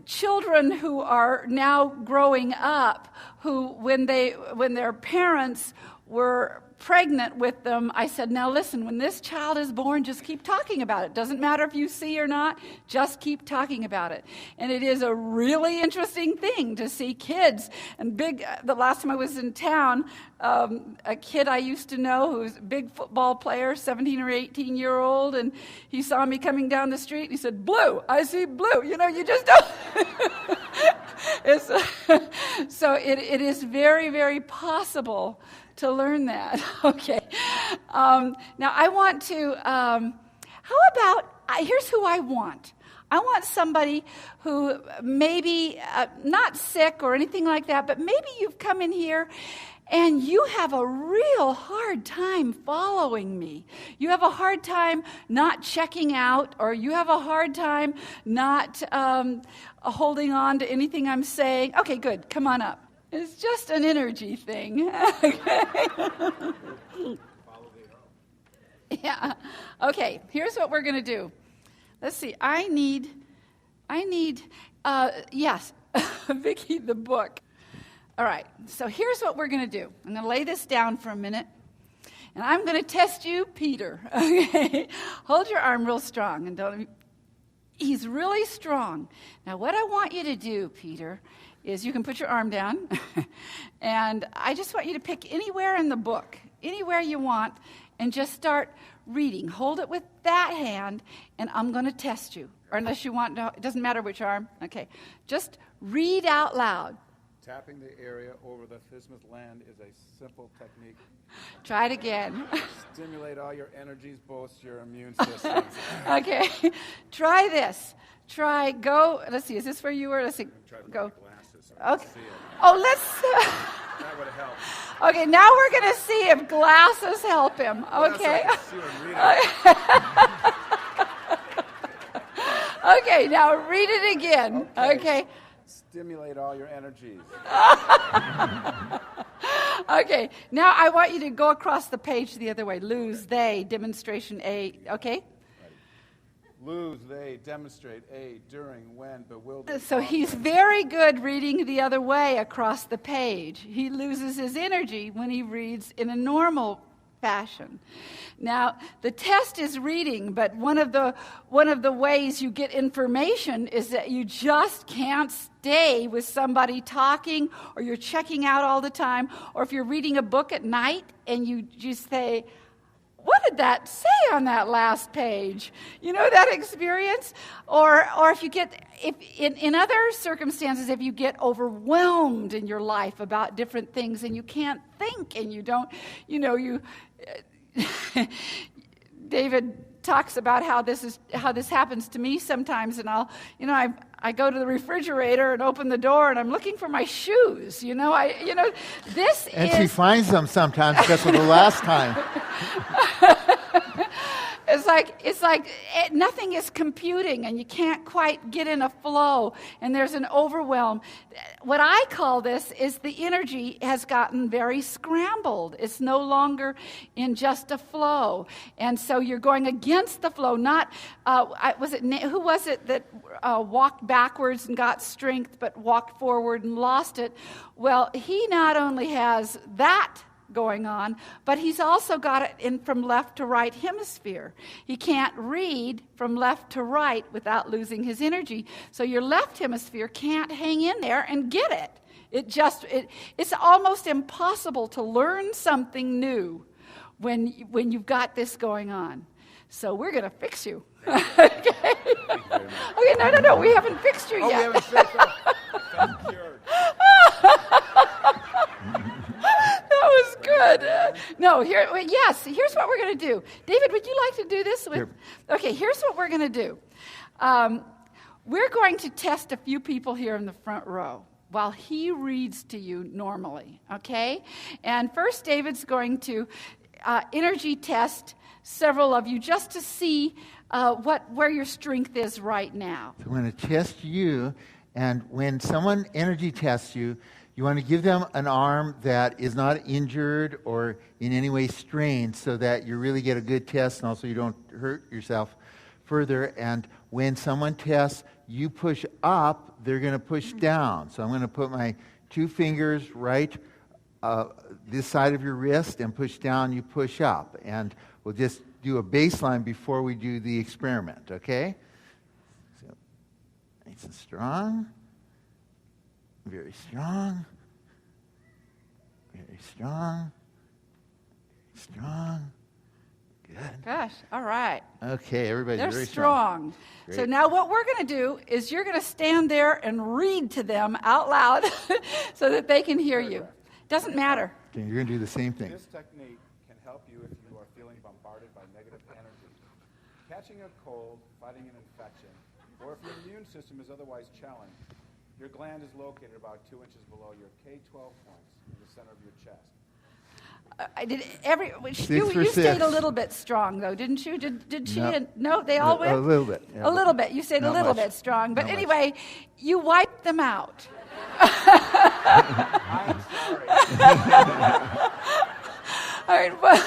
children who are now growing up, who when their parents were pregnant with them, I said, now listen, when this child is born, just keep talking about it. Doesn't matter if you see or not, just keep talking about it. And it is a really interesting thing to see kids. And the last time I was in town, a kid I used to know who was a big football player, 17 or 18-year-old, and he saw me coming down the street, and he said, blue, I see blue. You know, you just don't. So it is very, very possible to learn that. Okay. Now I want to, here's who I want. I want somebody who maybe not sick or anything like that, but maybe you've come in here and you have a real hard time following me. You have a hard time not checking out, or you have a hard time not holding on to anything I'm saying. Okay, good. Come on up. It's just an energy thing. Yeah. Okay, here's what we're going to do. Let's see. I need, yes, Vicki, the book. All right, so here's what we're going to do. I'm going to lay this down for a minute, and I'm going to test you, Peter. Okay? Hold your arm real strong, and don't. He's really strong. Now, what I want you to do, Peter, is you can put your arm down, and I just want you to pick anywhere in the book, anywhere you want, and just start reading. Hold it with that hand, and I'm going to test you. Or unless you want to, it doesn't matter which arm. Okay, just read out loud. Tapping the area over the bismuth gland is a simple technique. Try it again. Stimulate all your energies, boost your immune system. Okay, try this. Go. Let's see. Is this where you were? Let's see. Go. Okay. Oh, let's. That would help. Okay, now we're going to see if glasses help him. Okay. Okay, now read it again. Okay. Stimulate all your energies. Okay, now I want you to go across the page the other way. Lose, they, demonstration A. Okay? Right. Lose, they, demonstrate A, during, when, bewildered. So he's very good reading the other way across the page. He loses his energy when he reads in a normal fashion. Now, the test is reading, but one of the ways you get information is that you just can't stay with somebody talking, or you're checking out all the time, or if you're reading a book at night and you just say, what did that say on that last page? You know that experience? Or if you get, if in other circumstances, if you get overwhelmed in your life about different things and you can't think and you don't, David talks about how this happens to me sometimes, and I go to the refrigerator and open the door and I'm looking for my shoes. This And is. she finds them sometimes because of the last time. It's like nothing is computing and you can't quite get in a flow and there's an overwhelm. What I call this is the energy has gotten very scrambled. It's no longer in just a flow. And so you're going against the flow, not, who was it that walked backwards and got strength but walked forward and lost it? Well, he not only has that going on, but he's also got it in from left to right hemisphere. He can't read from left to right without losing his energy. So your left hemisphere can't hang in there and get it. It's almost impossible to learn something new when you've got this going on. So we're going to fix you. Okay, no, we haven't fixed you yet. We haven't fixed I'm cured. That was good. Here's what we're going to do. David, would you like to do this? Sure. Okay, here's what we're going to do. We're going to test a few people here in the front row while he reads to you normally, okay? And first, David's going to energy test several of you just to see where your strength is right now. So I'm going to test you, and when someone energy tests you, you want to give them an arm that is not injured or in any way strained so that you really get a good test and also you don't hurt yourself further. And when someone tests, you push up, they're going to push down. So I'm going to put my two fingers right this side of your wrist and push down, you push up. And we'll just do a baseline before we do the experiment, okay? So, nice and strong. Very strong. Very strong. Strong. Good. Gosh, all right. Okay, everybody's They're very strong. Great. So now what we're going to do is you're going to stand there and read to them out loud so that they can hear you. Doesn't matter. Okay, you're going to do the same thing. This technique can help you if you are feeling bombarded by negative energy, catching a cold, fighting an infection, or if your immune system is otherwise challenged. Your gland is located about 2 inches below your K12 points in the center of your chest. You stayed a little bit strong though, didn't you? Did she? No, they all went a little bit. Yeah, a little bit. You stayed a little bit strong, but anyway, you wiped them out. I'm sorry. All right, well,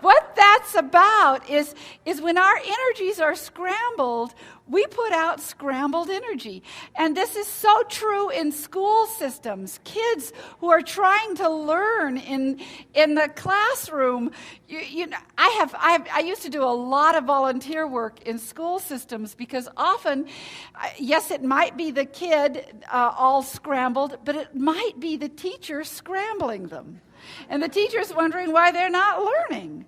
what that's about is when our energies are scrambled, we put out scrambled energy. And this is so true in school systems. Kids who are trying to learn in the classroom, I used to do a lot of volunteer work in school systems because often, yes, it might be the kid all scrambled, but it might be the teacher scrambling them. And the teacher's wondering why they're not learning.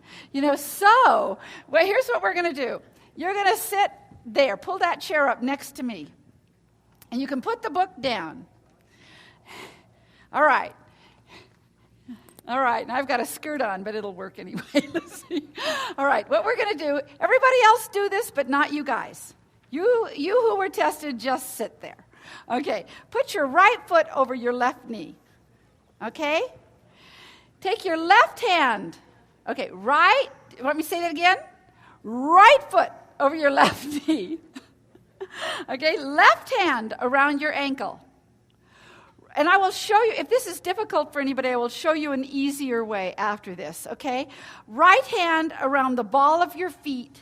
So, well, here's what we're going to do. You're going to sit there. Pull that chair up next to me. And you can put the book down. All right. All right. And I've got a skirt on, but it'll work anyway. Let's see. All right. What we're going to do, everybody else do this, but not you guys. You who were tested, just sit there. Okay. Put your right foot over your left knee. Okay? Take your left hand. Okay, right. Want me to say that again? Right foot over your left knee. Okay, left hand around your ankle. And I will show you, if this is difficult for anybody, I will show you an easier way after this, okay? Right hand around the ball of your feet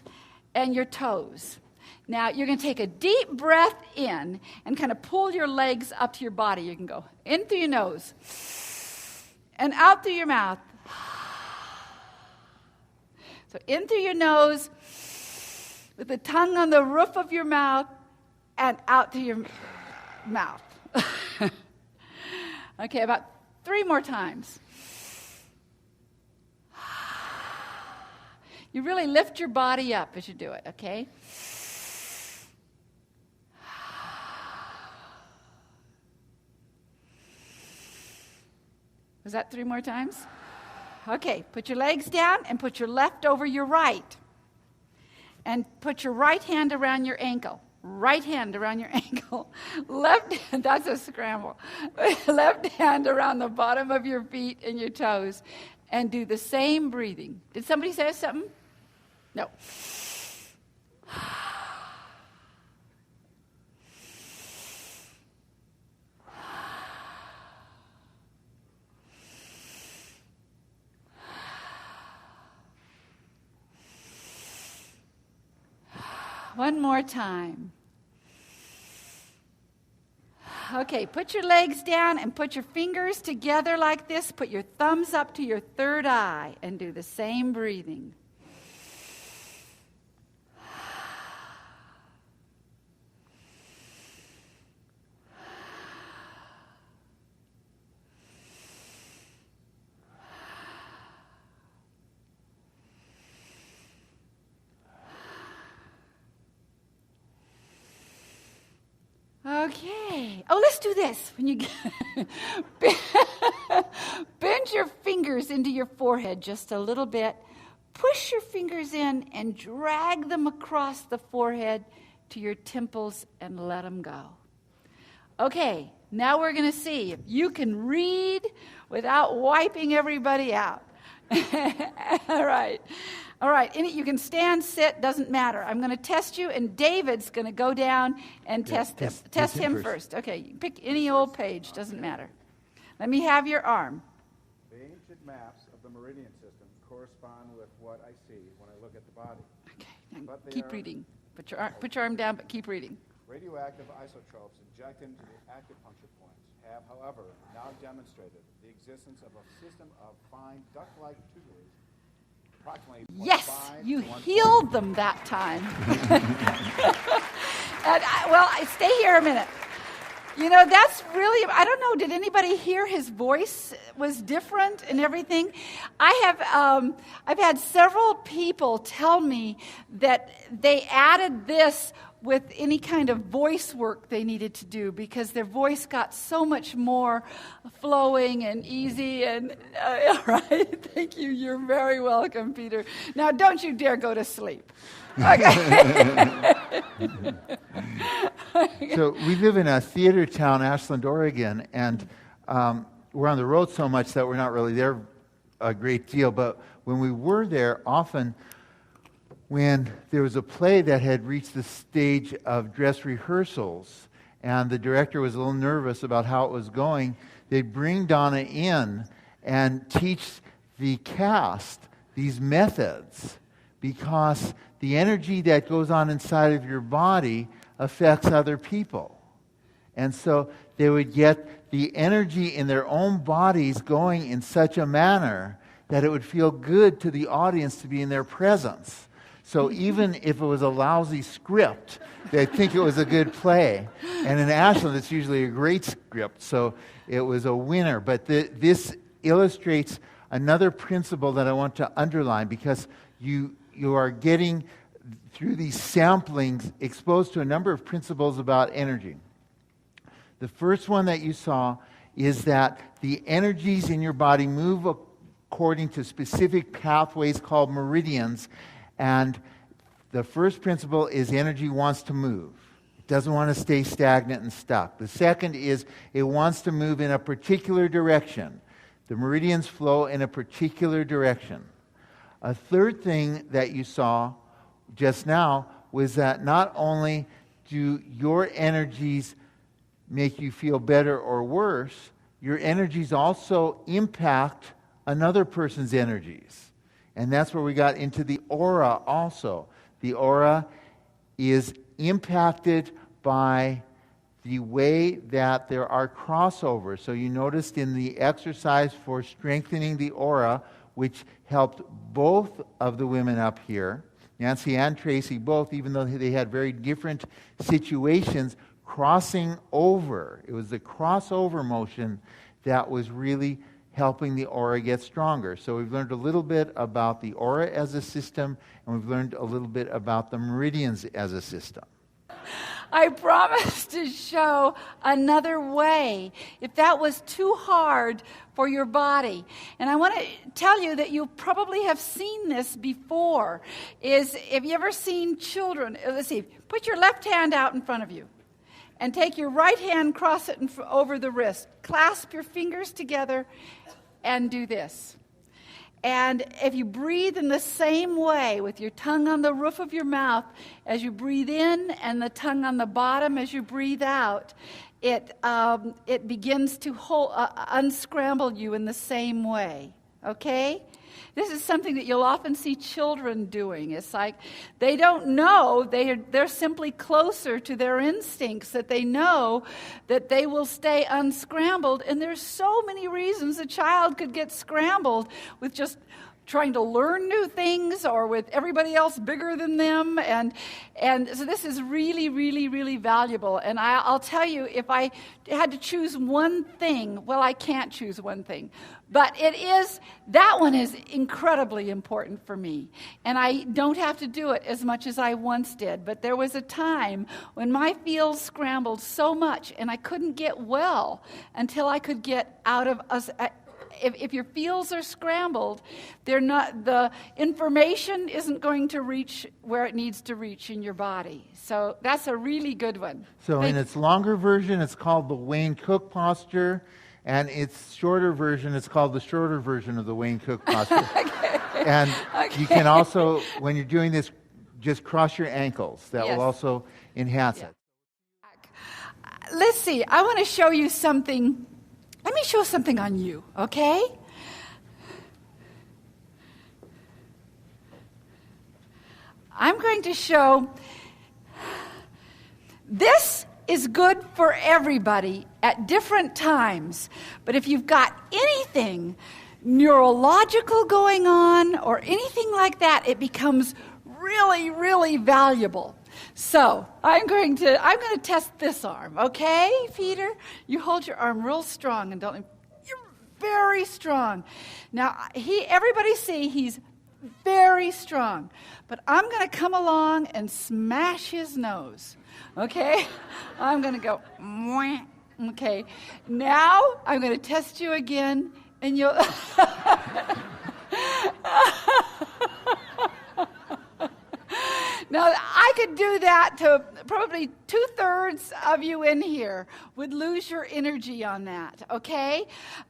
and your toes. Now, you're going to take a deep breath in and kind of pull your legs up to your body. You can go in through your nose. And out through your mouth. So in through your nose, with the tongue on the roof of your mouth, and out through your mouth. Okay, about 3 more times. You really lift your body up as you do it, okay? Was that 3 more times? Okay, put your legs down and put your left over your right. And put your right hand around your ankle. Right hand around your ankle. Left hand, that's a scramble. Left hand around the bottom of your feet and your toes. And do the same breathing. Did somebody say something? No. One more time. Okay, put your legs down and put your fingers together like this. Put your thumbs up to your third eye and do the same breathing. Okay. Oh, let's do this. When you bend your fingers into your forehead just a little bit. Push your fingers in and drag them across the forehead to your temples and let them go. Okay, now we're going to see if you can read without wiping everybody out. All right. All right, you can stand, sit, doesn't matter. I'm going to test you, and David's going to go down and test him first. Okay, you pick any old page, doesn't matter. Let me have your arm. The ancient maps of the meridian system correspond with what I see when I look at the body. Okay, now keep reading. Put your arm down, but keep reading. Radioactive isotopes injected into the acupuncture points have, however, now demonstrated the existence of a system of fine duct-like tubules. Yes, you healed them that time. Stay here a minute. That's really, I don't know, did anybody hear his voice was different and everything? I've had several people tell me that they added this with any kind of voice work they needed to do because their voice got so much more flowing and easy. And all right, thank you. You're very welcome, Peter. Now, don't you dare go to sleep. Okay. So we live in a theater town, Ashland, Oregon, and we're on the road so much that we're not really there a great deal. But when we were there, often when there was a play that had reached the stage of dress rehearsals, and the director was a little nervous about how it was going, they'd bring Donna in and teach the cast these methods, because the energy that goes on inside of your body affects other people. And so they would get the energy in their own bodies going in such a manner that it would feel good to the audience to be in their presence. So even if it was a lousy script, they'd think it was a good play. And in Ashland, it's usually a great script, so it was a winner. But this illustrates another principle that I want to underline, because you are getting, through these samplings, exposed to a number of principles about energy. The first one that you saw is that the energies in your body move according to specific pathways called meridians. And the first principle is energy wants to move. It doesn't want to stay stagnant and stuck. The second is it wants to move in a particular direction. The meridians flow in a particular direction. A third thing that you saw just now was that not only do your energies make you feel better or worse, your energies also impact another person's energies. And that's where we got into the aura also. The aura is impacted by the way that there are crossovers. So you noticed in the exercise for strengthening the aura, which helped both of the women up here, Nancy and Tracy both, even though they had very different situations, crossing over. It was the crossover motion that was really helping the aura get stronger. So we've learned a little bit about the aura as a system, and we've learned a little bit about the meridians as a system. I promise to show another way if that was too hard for your body. And I want to tell you that you probably have seen this before. Have you ever seen children? Let's see. Put your left hand out in front of you and take your right hand, cross it over the wrist. Clasp your fingers together and do this. And if you breathe in the same way, with your tongue on the roof of your mouth as you breathe in and the tongue on the bottom as you breathe out, it begins to unscramble you in the same way. Okay? This is something that you'll often see children doing. It's like they don't know, they're simply closer to their instincts, that they know that they will stay unscrambled. And there's so many reasons a child could get scrambled with just trying to learn new things or with everybody else bigger than them. And so this is really, really, really valuable. And I'll tell you, if I had to choose one thing, well, I can't choose one thing. But that one is incredibly important for me. And I don't have to do it as much as I once did. But there was a time when my fields scrambled so much and I couldn't get well until I could get out of us. If your fields are scrambled, the information isn't going to reach where it needs to reach in your body. So that's a really good one. So in its longer version, it's called the Wayne Cook posture. And its shorter version, it's called the shorter version of the Wayne Cook posture. Okay. And you can also, when you're doing this, just cross your ankles. That will also enhance it. Let's see. I want to show you something. Let me show something on you, okay? I'm going to show this is good for everybody at different times. But if you've got anything neurological going on or anything like that, it becomes really, really valuable. So I'm going to test this arm, okay, Peter? You hold your arm real strong and don't. You're very strong. Now everybody see he's very strong, but I'm going to come along and smash his nose, okay? I'm going to go. Okay. Now I'm going to test you again, and you'll. Now, I could do that to probably 2/3 of you in here would lose your energy on that, okay?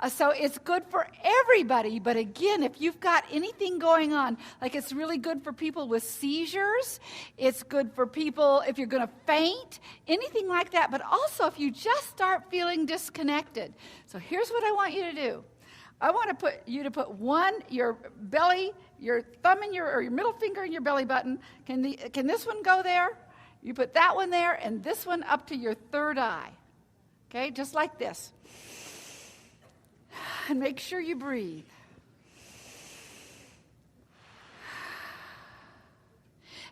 So it's good for everybody, but again, if you've got anything going on, like it's really good for people with seizures, it's good for people if you're going to faint, anything like that, but also if you just start feeling disconnected. So here's what I want you to do. I want you to put your belly, your thumb or your middle finger in your belly button. Can this one go there? You put that one there and this one up to your third eye. Okay, just like this. And make sure you breathe.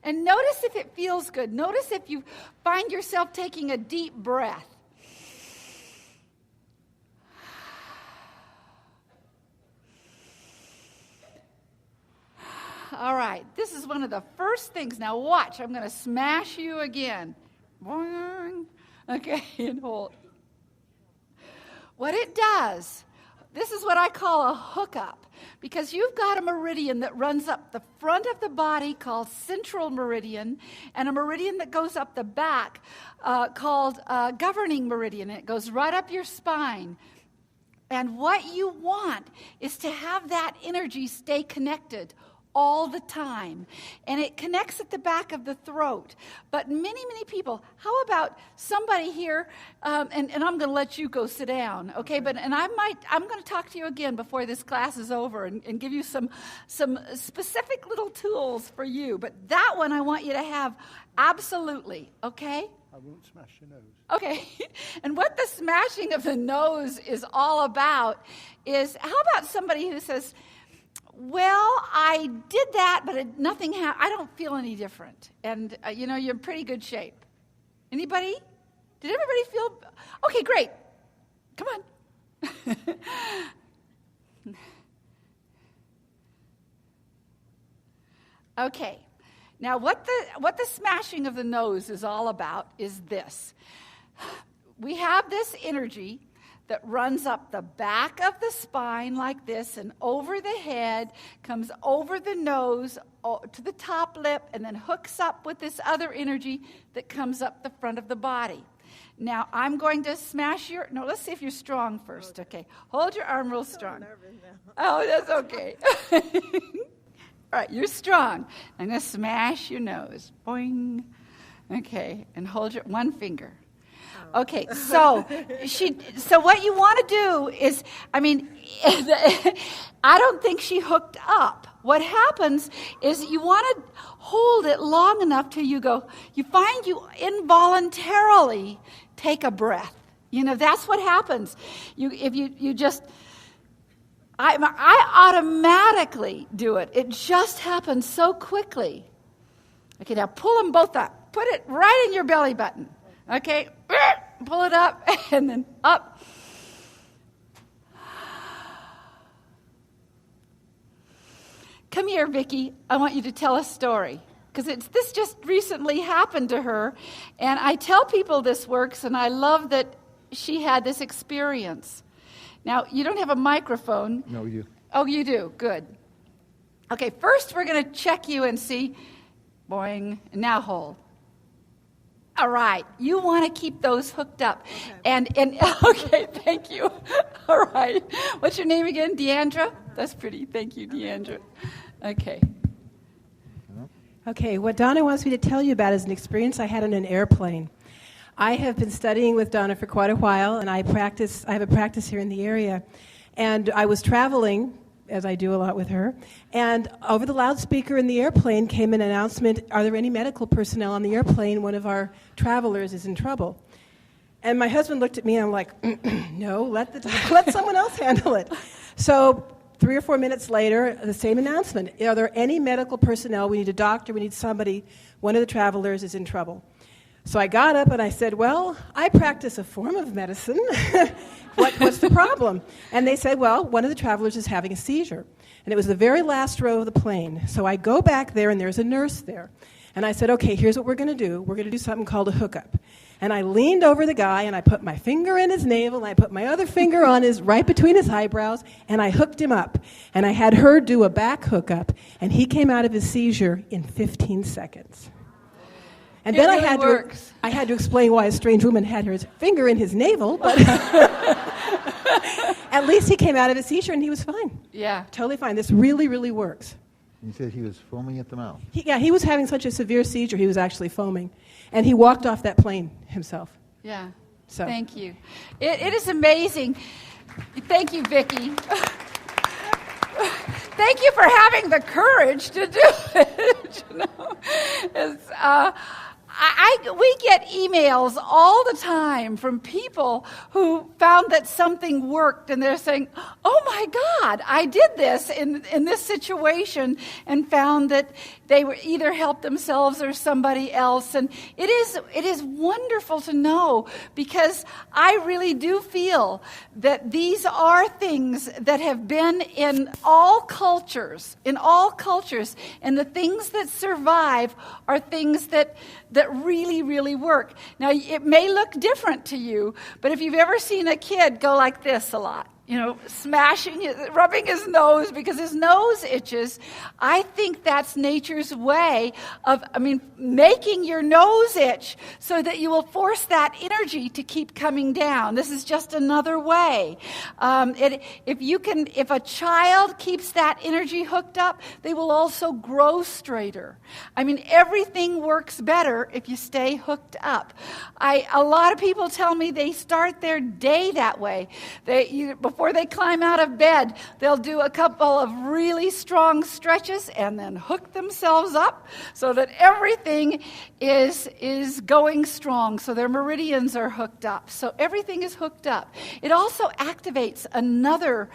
And notice if it feels good. Notice if you find yourself taking a deep breath. All right, this is one of the first things. Now watch, I'm going to smash you again. Boing. Okay, and hold. What it does, this is what I call a hookup, because you've got a meridian that runs up the front of the body called central meridian, and a meridian that goes up the back called governing meridian. It goes right up your spine. And what you want is to have that energy stay connected all the time. And it connects at the back of the throat. But many, many people, how about somebody here, and I'm going to let you go sit down, okay? But I'm going to talk to you again before this class is over and give you some specific little tools for you. But that one I want you to have absolutely, okay? I won't smash your nose. Okay, and what the smashing of the nose is all about is, how about somebody who says, well, I did that, but nothing happened. I don't feel any different. And, you're in pretty good shape. Anybody? Did everybody feel? Okay, great. Come on. Okay. Now, what the smashing of the nose is all about is this. We have this energy that runs up the back of the spine like this and over the head, comes over the nose to the top lip, and then hooks up with this other energy that comes up the front of the body. Now, I'm going to smash let's see if you're strong first. Okay, hold your arm real strong. Oh, that's okay. All right, you're strong. I'm going to smash your nose. Boing. Okay, and hold your one finger. Okay, so what you want to do is, I don't think she hooked up. What happens is you want to hold it long enough till you find you involuntarily take a breath. That's what happens. I automatically do it. It just happens so quickly. Okay, now pull them both up. Put it right in your belly button. Okay, pull it up and then up. Come here, Vicki. I want you to tell a story, because this just recently happened to her, and I tell people this works, and I love that she had this experience. Now, you don't have a microphone. No, you. Oh, you do. Good. Okay, first we're going to check you and see. Boing. Now hold. All right, you want to keep those hooked up. Okay. And okay, thank you. All right. What's your name again? Deandra? That's pretty. Thank you, Deandra. Okay. Okay, what Donna wants me to tell you about is an experience I had on an airplane. I have been studying with Donna for quite a while, and I have a practice here in the area. And I was traveling, as I do a lot with her, and over the loudspeaker in the airplane came an announcement, are there any medical personnel on the airplane? One of our travelers is in trouble. And my husband looked at me and I'm like, no, let someone else handle it. So 3 or 4 minutes later, the same announcement, are there any medical personnel? We need a doctor, we need somebody. One of the travelers is in trouble. So I got up and I said, well, I practice a form of medicine. What's the problem? And they said, well, one of the travelers is having a seizure. And it was the very last row of the plane. So I go back there and there's a nurse there. And I said, okay, here's what we're going to do. We're going to do something called a hookup. And I leaned over the guy and I put my finger in his navel and I put my other finger on right between his eyebrows, and I hooked him up. And I had her do a back hookup, and he came out of his seizure in 15 seconds. And then It really works. I had to explain why a strange woman had her finger in his navel, but at least he came out of his seizure and he was fine. Yeah. Totally fine. This really, really works. You said he was foaming at the mouth. He was having such a severe seizure, he was actually foaming. And he walked off that plane himself. Yeah. So. Thank you. It is amazing. Thank you, Vicki. Thank you for having the courage to do it. You know? We get emails all the time from people who found that something worked, and they're saying, "Oh my God, I did this in this situation," and found that they were either helped themselves or somebody else. And it is wonderful to know, because I really do feel that these are things that have been in all cultures, and the things that survive are things that really, really work. Now, it may look different to you, but if you've ever seen a kid go like this a lot, rubbing his nose because his nose itches, I think that's nature's way of, making your nose itch so that you will force that energy to keep coming down. This is just another way. If a child keeps that energy hooked up, they will also grow straighter. Everything works better if you stay hooked up. A lot of people tell me they start their day that way. Before they climb out of bed, they'll do a couple of really strong stretches and then hook themselves up so that everything is going strong, so their meridians are hooked up. So everything is hooked up. It also activates another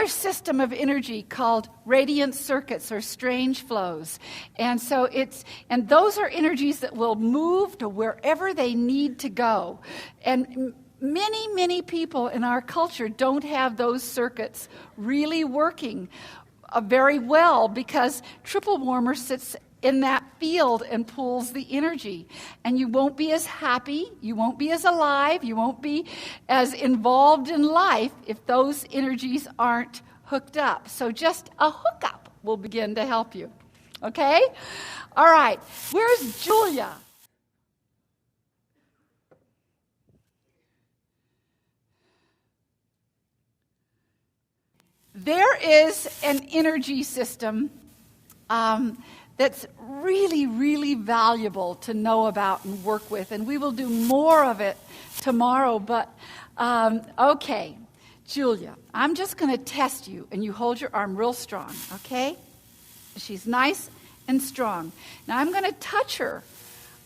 system of energy called radiant circuits or strange flows. And those are energies that will move to wherever they need to go. And many, many people in our culture don't have those circuits really working very well, because triple warmer sits in that field and pulls the energy. And you won't be as happy, you won't be as alive, you won't be as involved in life if those energies aren't hooked up. So just a hookup will begin to help you. Okay? All right. Where's Julia? There is an energy system that's really, really valuable to know about and work with, and we will do more of it tomorrow. But, okay, Julia, I'm just going to test you, and you hold your arm real strong, okay? She's nice and strong. Now I'm going to touch her.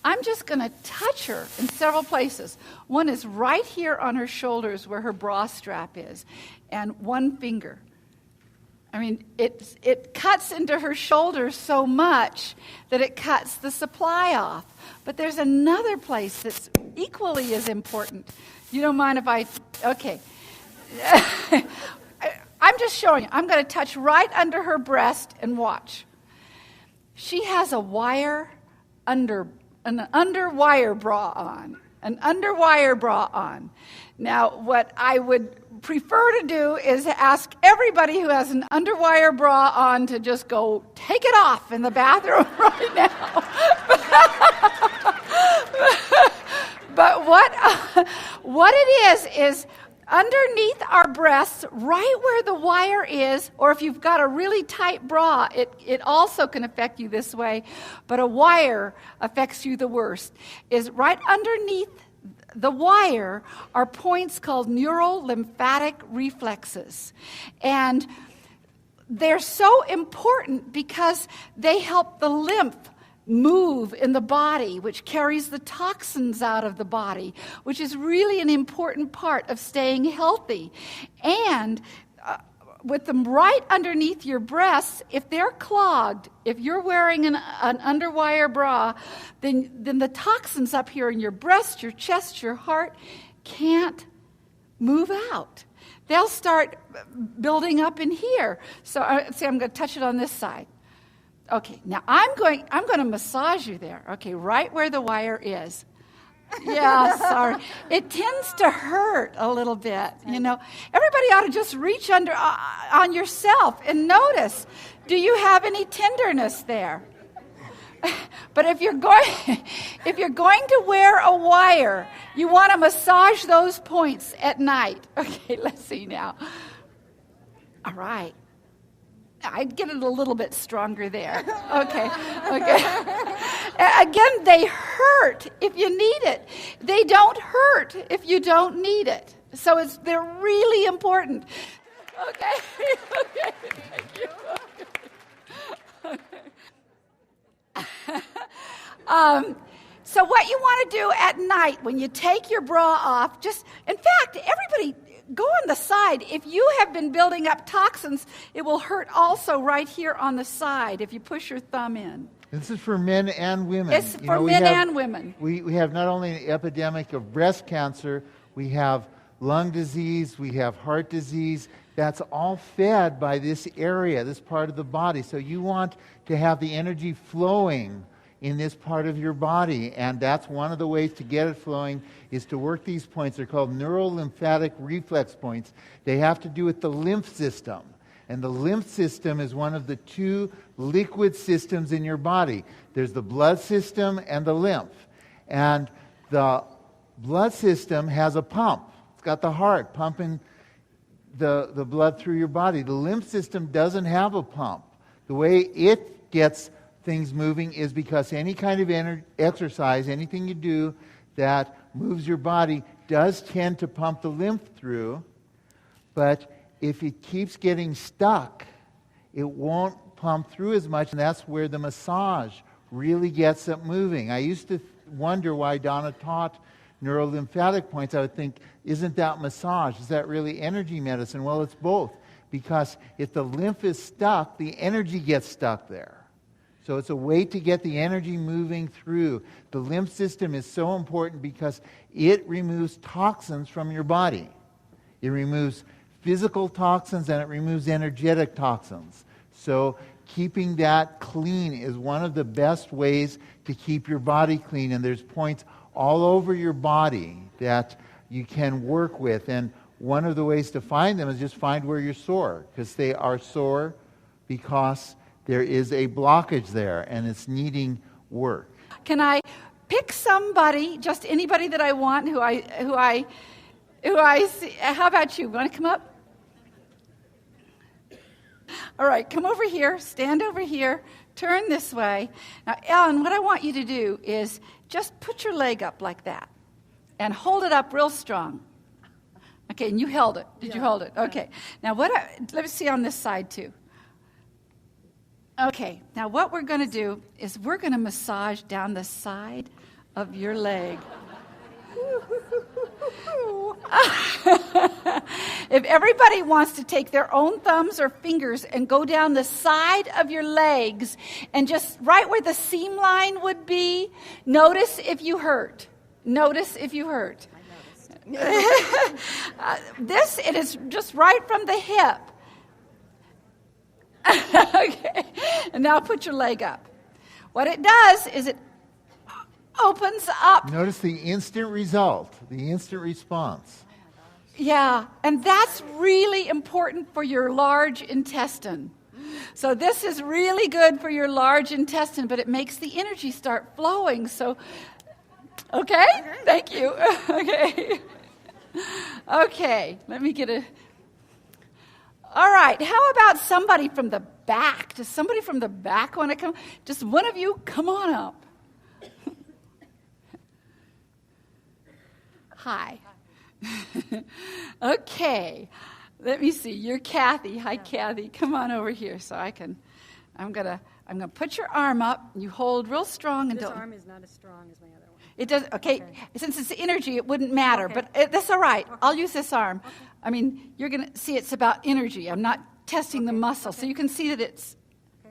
I'm just going to touch her in several places. One is right here on her shoulders where her bra strap is, and one finger. It cuts into her shoulder so much that it cuts the supply off. But there's another place that's equally as important. You don't mind if okay. I'm just showing you. I'm going to touch right under her breast and watch. She has an underwire bra on. An underwire bra on. Now, what I would prefer to do is ask everybody who has an underwire bra on to just go take it off in the bathroom right now. But what it is underneath our breasts, right where the wire is, or if you've got a really tight bra, it also can affect you this way, but a wire affects you the worst, is right underneath the wire are points called neurolymphatic reflexes. And they're so important because they help the lymph move in the body, which carries the toxins out of the body, which is really an important part of staying healthy. And with them right underneath your breasts, if they're clogged, if you're wearing an underwire bra, then the toxins up here in your breast, your chest, your heart can't move out. They'll start building up in here. So I'm going to touch it on this side. Okay, now I'm going to massage you there. Okay, right where the wire is. Yeah, sorry. It tends to hurt a little bit, Everybody ought to just reach under on yourself and notice, do you have any tenderness there? But if you're going to wear a wire, you want to massage those points at night. Okay, let's see now. All right. I'd get it a little bit stronger there. Okay. Again, they hurt if you need it. They don't hurt if you don't need it. So they're really important. Okay. Okay. Thank you. So what you want to do at night when you take your bra off, in fact, everybody go on the side. If you have been building up toxins, it will hurt also right here on the side if you push your thumb in. This is for men and women. It's for men and women. We have not only an epidemic of breast cancer, we have lung disease, we have heart disease. That's all fed by this area, this part of the body. So you want to have the energy flowing in this part of your body, and that's one of the ways to get it flowing is to work these points. They're called neurolymphatic reflex points. They have to do with the lymph system, and the lymph system is one of the two liquid systems in your body. There's the blood system and the lymph, and the blood system has a pump. It's got the heart pumping the blood through your body. The lymph system doesn't have a pump. The way it gets things moving is because any kind of exercise, anything you do that moves your body does tend to pump the lymph through, but if it keeps getting stuck, it won't pump through as much, and that's where the massage really gets it moving. I used to wonder why Donna taught neurolymphatic points. I would think, isn't that massage? Is that really energy medicine? Well, it's both, because if the lymph is stuck, the energy gets stuck there. So it's a way to get the energy moving through. The lymph system is so important because it removes toxins from your body. It removes physical toxins and it removes energetic toxins. So keeping that clean is one of the best ways to keep your body clean. And there's points all over your body that you can work with. And one of the ways to find them is just find where you're sore, because they are sore because there is a blockage there, and it's needing work. Can I pick somebody, just anybody that I want, who I see? How about you? Want to come up? All right, come over here, stand over here, turn this way. Now, Ellen, what I want you to do is just put your leg up like that and hold it up real strong. Okay, and you held it. Did you hold it? Okay. Now, let me see on this side, too. Okay, now what we're going to do is we're going to massage down the side of your leg. If everybody wants to take their own thumbs or fingers and go down the side of your legs and just right where the seam line would be, notice if you hurt. Notice if you hurt. It is just right from the hip. Okay, and now put your leg up. What it does is it opens up. Notice the instant result, the instant response. Yeah, and that's really important for your large intestine. So this is really good for your large intestine, but it makes the energy start flowing. So, okay? Thank you. Okay. Okay, let me get a... All right, how about somebody from the back? Does somebody from the back want to come? Just one of you, come on up. Hi. Okay, let me see. You're Kathy. Hi, Kathy. Come on over here so I'm gonna put your arm up. You hold real strong and This don't. arm is not as strong as my other one. It does. Okay. Since it's energy, it wouldn't matter. Okay. But that's all right. I'll use this arm. Okay. I mean, you're going to see it's about energy. I'm not testing the muscle, so you can see that it's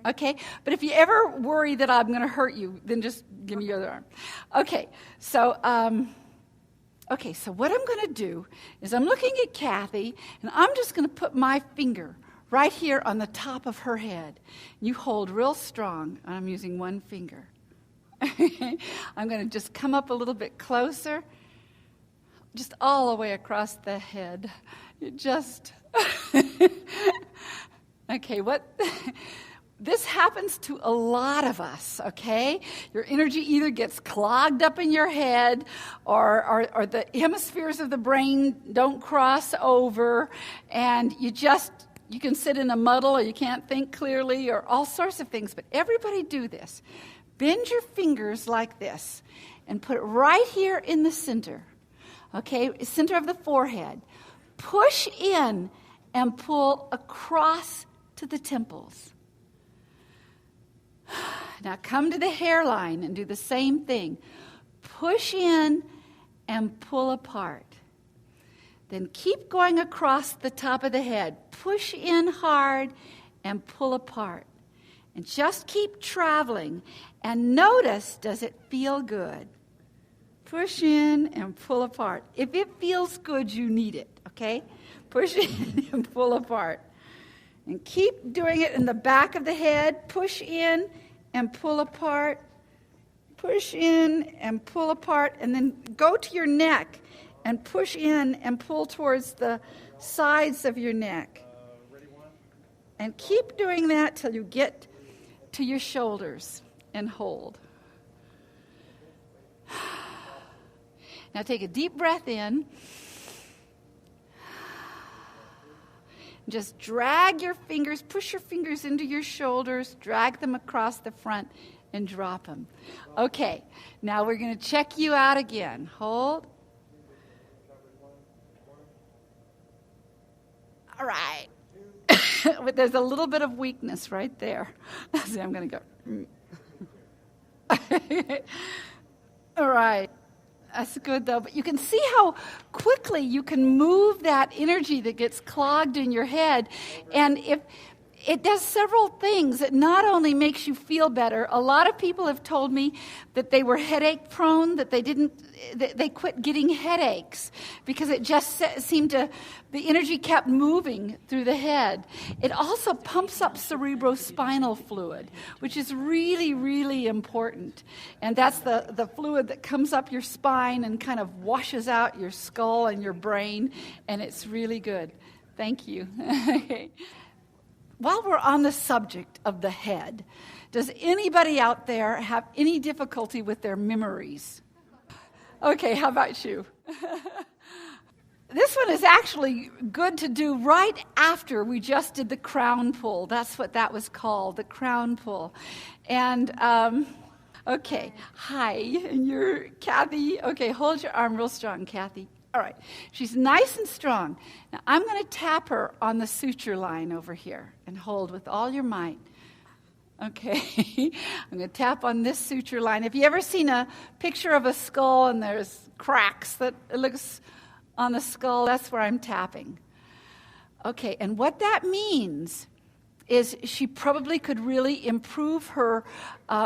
okay. But if you ever worry that I'm going to hurt you, then just give me your other arm. Okay. So, so what I'm going to do is I'm looking at Kathy, and I'm just going to put my finger right here on the top of her head. You hold real strong. I'm using one finger. I'm going to just come up a little bit closer, just all the way across the head. Okay, This happens to a lot of us, okay? Your energy either gets clogged up in your head or the hemispheres of the brain don't cross over, and you can sit in a muddle, or you can't think clearly, or all sorts of things. But everybody do this. Bend your fingers like this and put it right here in the center, okay? Center of the forehead. Push in and pull across to the temples. Now come to the hairline and do the same thing. Push in and pull apart. Then keep going across the top of the head. Push in hard and pull apart. And just keep traveling. And notice, does it feel good? Push in and pull apart. If it feels good, you need it, okay? Push in and pull apart. And keep doing it in the back of the head. Push in and pull apart. Push in and pull apart. And then go to your neck and push in and pull towards the sides of your neck. And keep doing that till you get to your shoulders and hold. Now take a deep breath in. Just drag your fingers, push your fingers into your shoulders, drag them across the front, and drop them. Okay, now we're going to check you out again. Hold. All right. But there's a little bit of weakness right there. See, I'm going to go. All right. That's good, though. But you can see how quickly you can move that energy that gets clogged in your head. And if it does several things. It not only makes you feel better. A lot of people have told me that they were headache prone, that they quit getting headaches because it just seemed to, the energy kept moving through the head. It also pumps up cerebrospinal fluid, which is really, really important. And that's the fluid that comes up your spine and kind of washes out your skull and your brain, and it's really good. Thank you. While we're on the subject of the head, does anybody out there have any difficulty with their memories? Okay, how about you? This one is actually good to do right after we just did the crown pull. That's what that was called, the crown pull. And, okay, hi, and you're Kathy. Okay, hold your arm real strong, Kathy. All right, she's nice and strong. Now, I'm going to tap her on the suture line over here and hold with all your might. Okay, I'm going to tap on this suture line. Have you ever seen a picture of a skull and there's cracks that it looks on the skull? That's where I'm tapping. Okay, and what that means is she probably could really improve her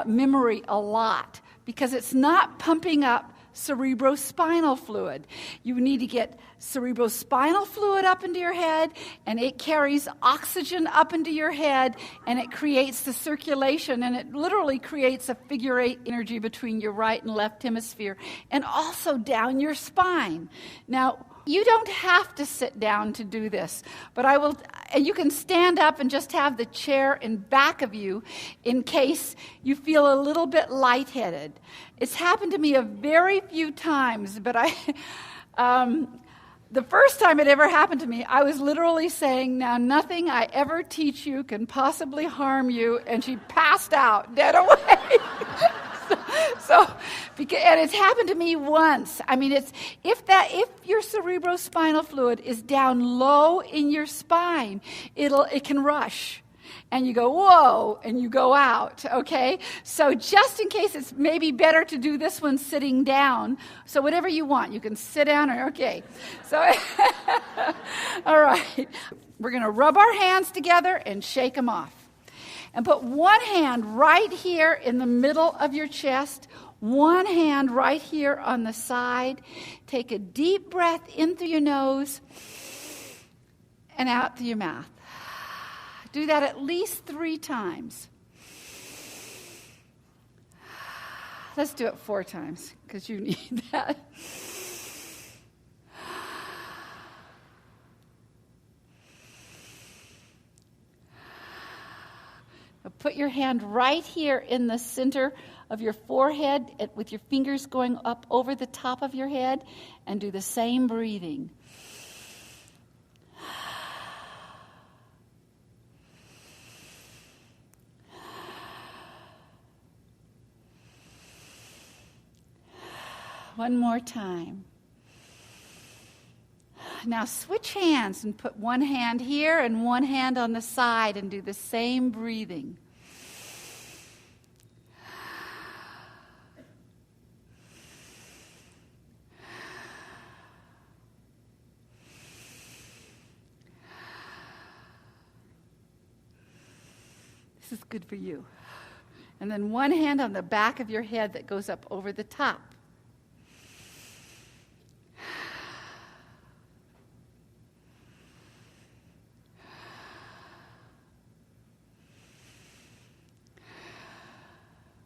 memory a lot because it's not pumping up cerebrospinal fluid. You need to get cerebrospinal fluid up into your head, and it carries oxygen up into your head, and it creates the circulation, and it literally creates a figure eight energy between your right and left hemisphere, and also down your spine. Now, you don't have to sit down to do this, but and you can stand up and just have the chair in back of you in case you feel a little bit lightheaded. It's happened to me a very few times, but the first time it ever happened to me, I was literally saying, now nothing I ever teach you can possibly harm you, and she passed out, dead away. And it's happened to me once. I mean, if your cerebrospinal fluid is down low in your spine, it can rush. And you go, whoa, and you go out, okay? So just in case, it's maybe better to do this one sitting down. So whatever you want, you can sit down or, okay. So, all right. We're going to rub our hands together and shake them off. And put one hand right here in the middle of your chest, one hand right here on the side. Take a deep breath in through your nose and out through your mouth. Do that at least 3 times. Let's do it 4 times because you need that. Put your hand right here in the center of your forehead with your fingers going up over the top of your head, and do the same breathing. One more time. Now switch hands and put one hand here and one hand on the side and do the same breathing. This is good for you. And then one hand on the back of your head that goes up over the top.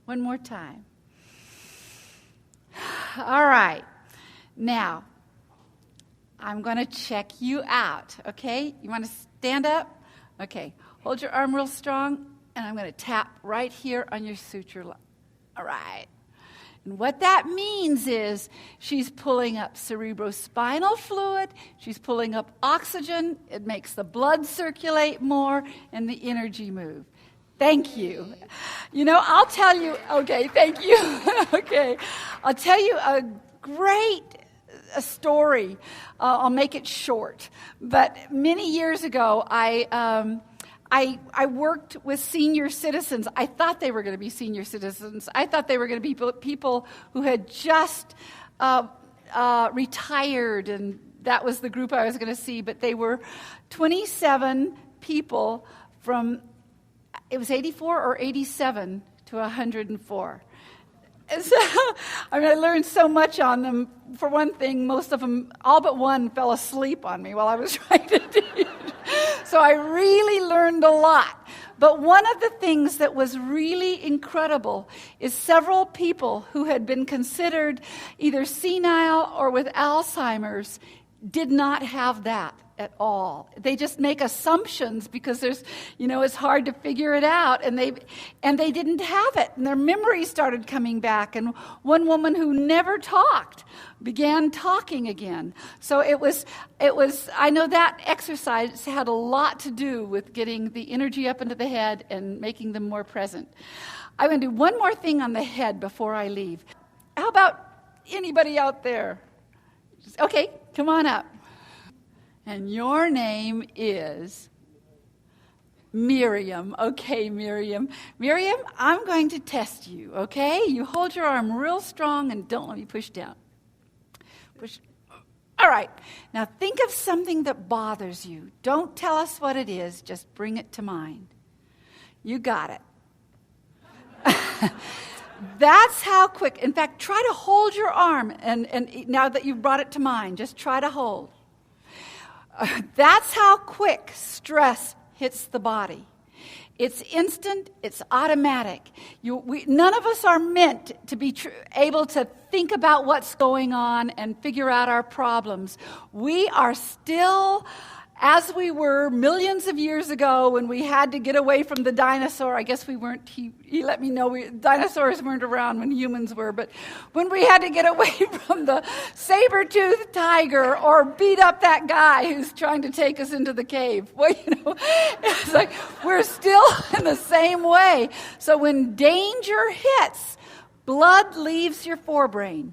One more time. All right. Now, I'm going to check you out, okay? You want to stand up? Okay. Hold your arm real strong, and I'm going to tap right here on your suture line. All right. And what that means is she's pulling up cerebrospinal fluid, she's pulling up oxygen, it makes the blood circulate more, and the energy move. Thank you. You know, I'll tell you, okay, thank you. Okay. I'll tell you a great story. I'll make it short. But many years ago, I worked with senior citizens. I thought they were going to be senior citizens. I thought they were going to be people who had just retired, and that was the group I was going to see. But they were 27 people from, it was 84 or 87 to 104. And so, I mean, I learned so much on them. For one thing, most of them, all but one, fell asleep on me while I was trying to teach. So I really learned a lot. But one of the things that was really incredible is several people who had been considered either senile or with Alzheimer's did not have that at all. They just make assumptions because there's, you know, it's hard to figure it out, and they didn't have it, and their memory started coming back. And one woman who never talked began talking again. So it was. I know that exercise had a lot to do with getting the energy up into the head and making them more present. I'm going to do one more thing on the head before I leave. How about anybody out there? Okay, come on up. And your name is Miriam. Okay, Miriam. Miriam, I'm going to test you, okay? You hold your arm real strong and don't let me push down. Push. All right. Now think of something that bothers you. Don't tell us what it is. Just bring it to mind. You got it. That's how quick. In fact, try to hold your arm. And now that you've brought it to mind, just try to hold. That's how quick stress hits the body. It's instant, it's automatic. None of us are meant to be able to think about what's going on and figure out our problems. We are still as we were millions of years ago when we had to get away from the dinosaur. I guess we weren't, he let me know dinosaurs weren't around when humans were, but when we had to get away from the saber-toothed tiger or beat up that guy who's trying to take us into the cave. Well, you know, it's like we're still in the same way. So when danger hits, blood leaves your forebrain.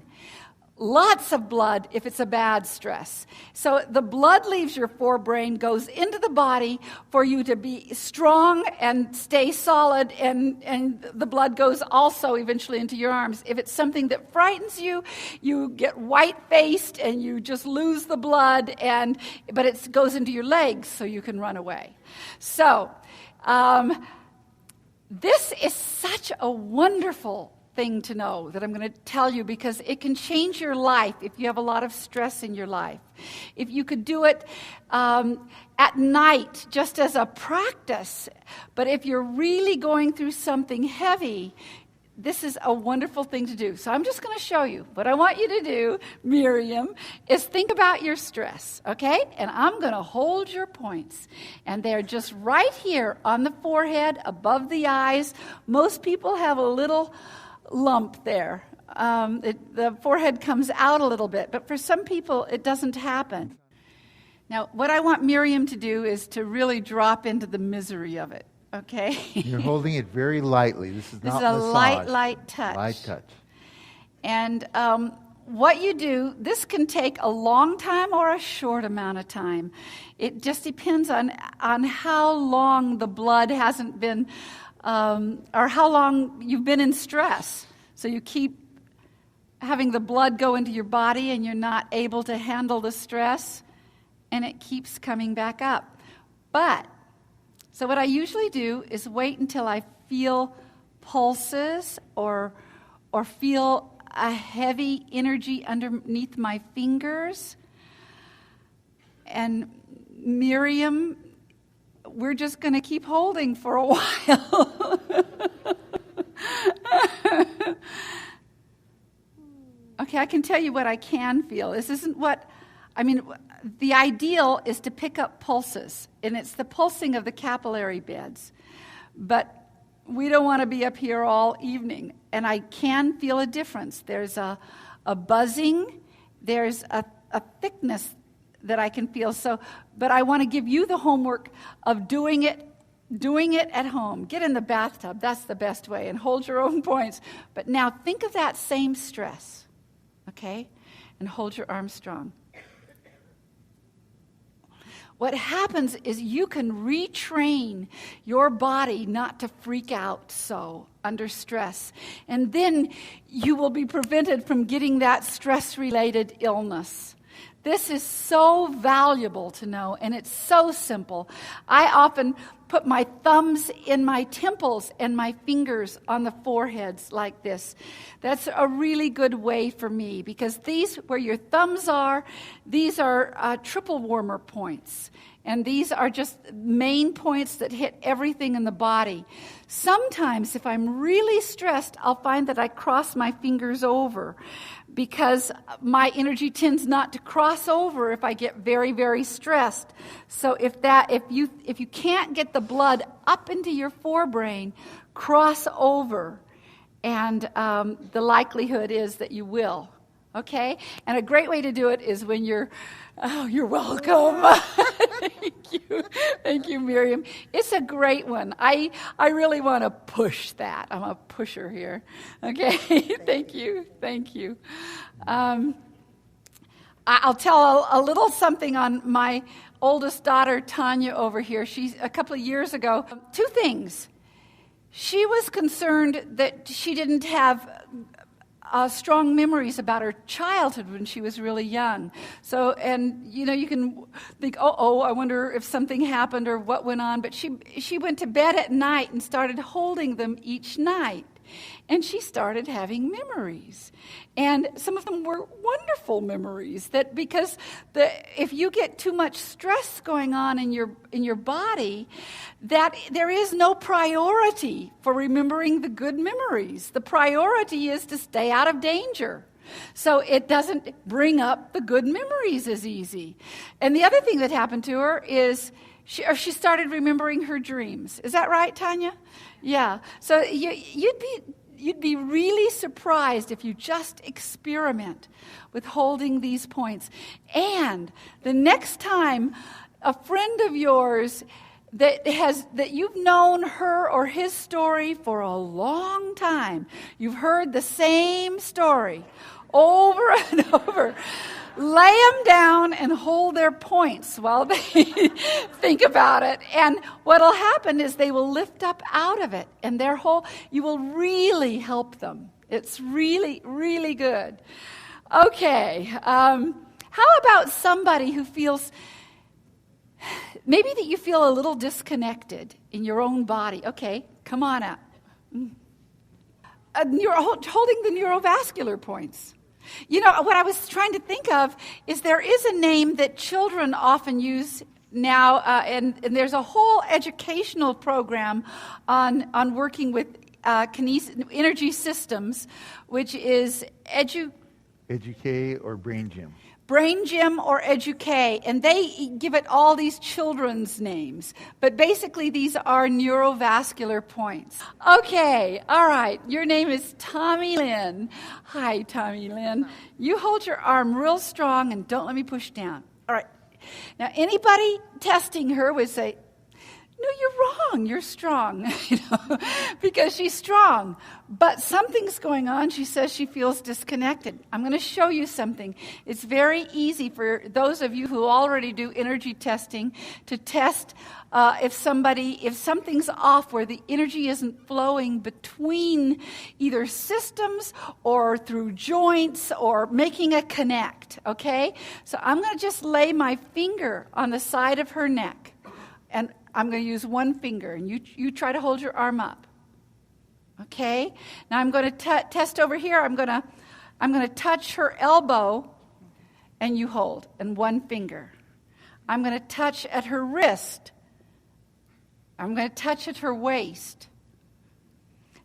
Lots of blood if it's a bad stress. So the blood leaves your forebrain, goes into the body for you to be strong and stay solid, and the blood goes also eventually into your arms. If it's something that frightens you, you get white-faced and you just lose the blood, but it goes into your legs so you can run away. So this is such a wonderful thing to know that I'm going to tell you, because it can change your life if you have a lot of stress in your life. If you could do it at night just as a practice, but if you're really going through something heavy, this is a wonderful thing to do. So I'm just going to show you. What I want you to do, Miriam, is think about your stress, okay? And I'm going to hold your points. And they're just right here on the forehead, above the eyes. Most people have a little lump there. The forehead comes out a little bit, but for some people, it doesn't happen. Now, what I want Miriam to do is to really drop into the misery of it. Okay. You're holding it very lightly. This is not a massage. light touch. Light touch. And what you do, this can take a long time or a short amount of time. It just depends on how long the blood hasn't been, or how long you've been in stress. So you keep having the blood go into your body and you're not able to handle the stress, and it keeps coming back up. So what I usually do is wait until I feel pulses or feel a heavy energy underneath my fingers. And Miriam, we're just going to keep holding for a while. Okay, I can tell you what I can feel. This isn't the ideal is to pick up pulses, and it's the pulsing of the capillary beds. But we don't want to be up here all evening, and I can feel a difference. There's a buzzing, there's a thickness that I can feel. But I want to give you the homework of doing it at home. Get in the bathtub, that's the best way, and hold your own points. But now think of that same stress, okay? And hold your arm strong. What happens is you can retrain your body not to freak out so under stress. And then you will be prevented from getting that stress-related illness. This is so valuable to know, and it's so simple. I often put my thumbs in my temples and my fingers on the foreheads like this. That's a really good way for me, because these, where your thumbs are, these are triple warmer points. And these are just main points that hit everything in the body. Sometimes, if I'm really stressed, I'll find that I cross my fingers over, because my energy tends not to cross over if I get very, very stressed. So if you can't get the blood up into your forebrain, cross over, and the likelihood is that you will. Okay? And a great way to do it is when you're welcome. Thank you, Miriam. It's a great one. I really want to push that. I'm a pusher here. Okay, thank you. I'll tell a little something on my oldest daughter, Tanya, over here. She's a couple of years ago. Two things. She was concerned that she didn't have strong memories about her childhood when she was really young. So, and you can think, I wonder if something happened or what went on. But she went to bed at night and started holding them each night. And she started having memories. And some of them were wonderful memories, that because if you get too much stress going on in your body, that there is no priority for remembering the good memories. The priority is to stay out of danger. So it doesn't bring up the good memories as easy. And the other thing that happened to her is she started remembering her dreams. Is that right, Tanya? Yeah. So you'd be really surprised if you just experiment with holding these points. And the next time a friend of yours that you've known her or his story for a long time, you've heard the same story over and over, lay them down and hold their points while they think about it. And what'll happen is they will lift up out of it, and you will really help them. It's really, really good. Okay, how about somebody who feels, maybe that you feel a little disconnected in your own body? Okay, come on up. You're holding the neurovascular points. What I was trying to think of is there is a name that children often use now, and there's a whole educational program on working with energy systems, which is Educate or brain gym. Brain Gym or Educate, and they give it all these children's names. But basically, these are neurovascular points. Okay, all right. Your name is Tommy Lynn. Hi, Tommy Lynn. You hold your arm real strong and don't let me push down. All right. Now, anybody testing her would say, no, you're wrong. You're strong, because she's strong. But something's going on. She says she feels disconnected. I'm going to show you something. It's very easy for those of you who already do energy testing to test if something's off where the energy isn't flowing between either systems or through joints or making a connect, okay? So I'm going to just lay my finger on the side of her neck. And I'm going to use one finger, and you try to hold your arm up. Okay? Now I'm going to test over here. I'm going to touch her elbow, and you hold, and one finger. I'm going to touch at her wrist. I'm going to touch at her waist.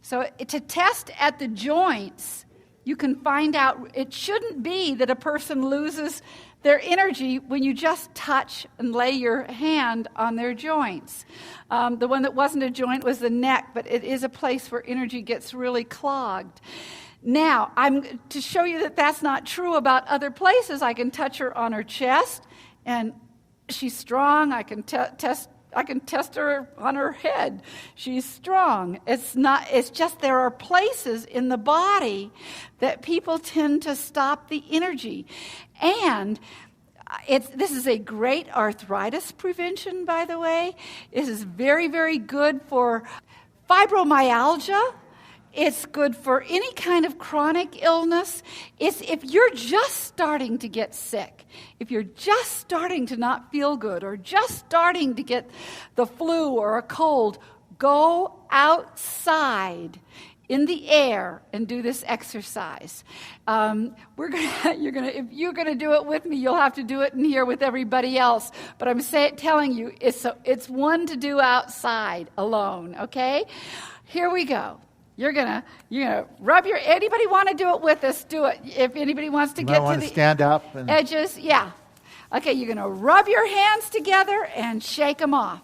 So to test at the joints, you can find out, it shouldn't be that a person loses their energy when you just touch and lay your hand on their joints. The one that wasn't a joint was the neck, but it is a place where energy gets really clogged. Now, to show you that that's not true about other places, I can touch her on her chest, and she's strong. I can test her on her head. She's strong. It's just there are places in the body that people tend to stop the energy. And this is a great arthritis prevention, by the way. This is very, very good for fibromyalgia. It's good for any kind of chronic illness. It's if you're just starting to get sick, if you're just starting to not feel good, or just starting to get the flu or a cold, go outside in the air and do this exercise. If you're gonna do it with me, you'll have to do it in here with everybody else. But I'm telling you, it's one to do outside alone. Okay, here we go. You're gonna rub your. Anybody want to do it with us? Do it. If anybody wants to get to the stand up and edges, yeah. Okay, you're gonna rub your hands together and shake them off,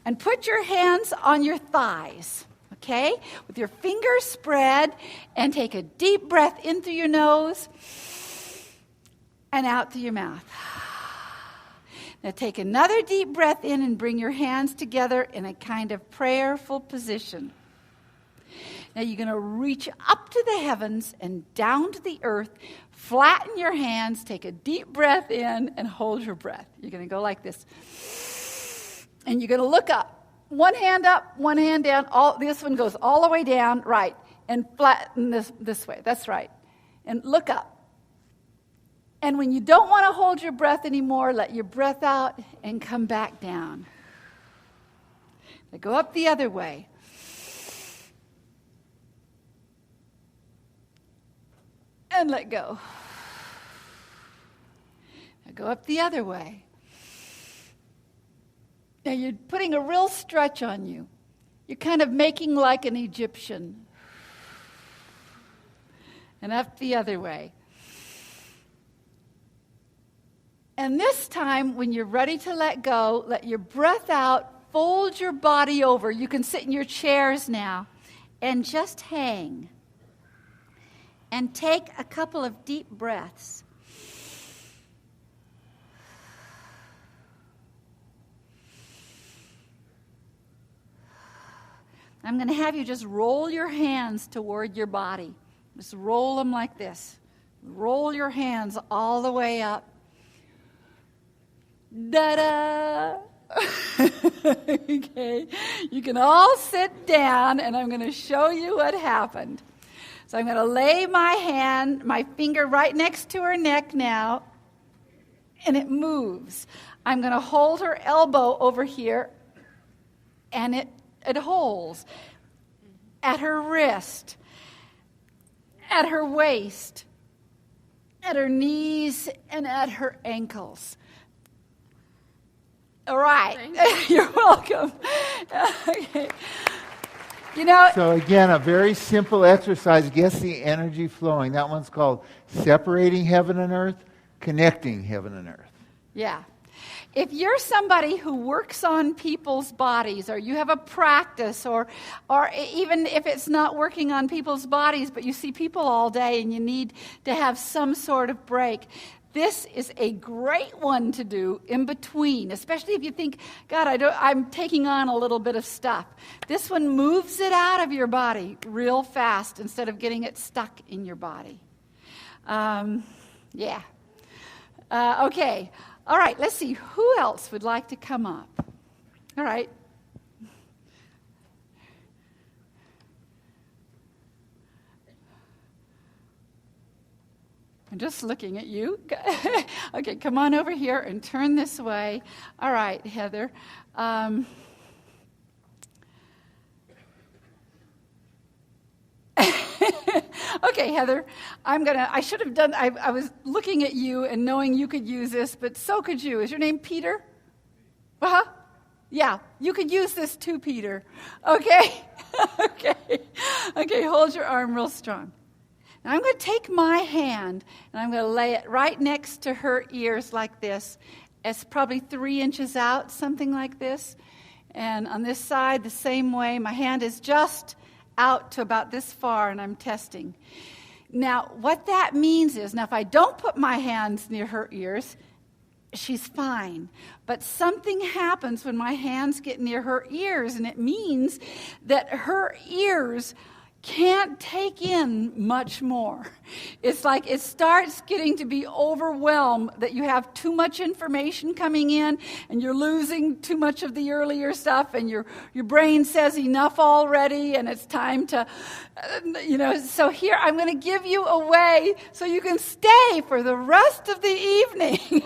and put your hands on your thighs. Okay, with your fingers spread, and take a deep breath in through your nose and out through your mouth. Now take another deep breath in and bring your hands together in a kind of prayerful position. Now you're going to reach up to the heavens and down to the earth, flatten your hands, take a deep breath in, and hold your breath. You're going to go like this. And you're going to look up. One hand up, one hand down. This one goes all the way down, right. And flatten this way. That's right. And look up. And when you don't want to hold your breath anymore, let your breath out and come back down. Now go up the other way. And let go. Now go up the other way. Now you're putting a real stretch on you. You're kind of making like an Egyptian. And up the other way. And this time, when you're ready to let go, let your breath out, fold your body over. You can sit in your chairs now and just hang. And take a couple of deep breaths. I'm going to have you just roll your hands toward your body. Just roll them like this. Roll your hands all the way up. Da-da! Okay. You can all sit down, and I'm going to show you what happened. So I'm going to lay my finger right next to her neck now, and it moves. I'm going to hold her elbow over here, and it holds at her wrist, at her waist, at her knees, and at her ankles. All right. You're welcome. Okay. You know, So again, a very simple exercise gets the energy flowing. That one's called separating heaven and earth, connecting heaven and earth. yeah. If you're somebody who works on people's bodies, or you have a practice, or even if it's not working on people's bodies, but you see people all day and you need to have some sort of break, this is a great one to do in between, especially if you think, God, I'm taking on a little bit of stuff. This one moves it out of your body real fast instead of getting it stuck in your body. Yeah. Okay. All right, let's see. Who else would like to come up? All right. I'm just looking at you. Okay, come on over here and turn this way. All right, Heather. Okay, Heather, I should have done, I was looking at you and knowing you could use this, but so could you. Is your name Peter? Uh-huh. Yeah, you could use this too, Peter. Okay? Okay, hold your arm real strong. Now I'm going to take my hand and I'm going to lay it right next to her ears like this. It's probably 3 inches out, something like this. And on this side, the same way. My hand is just out to about this far, and I'm testing. Now, what that means is, now if I don't put my hands near her ears, she's fine. But something happens when my hands get near her ears, and it means that her ears can't take in much more. It's like it starts getting to be overwhelmed, that you have too much information coming in and you're losing too much of the earlier stuff, and your brain says enough already and it's time to, so here I'm going to give you a way so you can stay for the rest of the evening.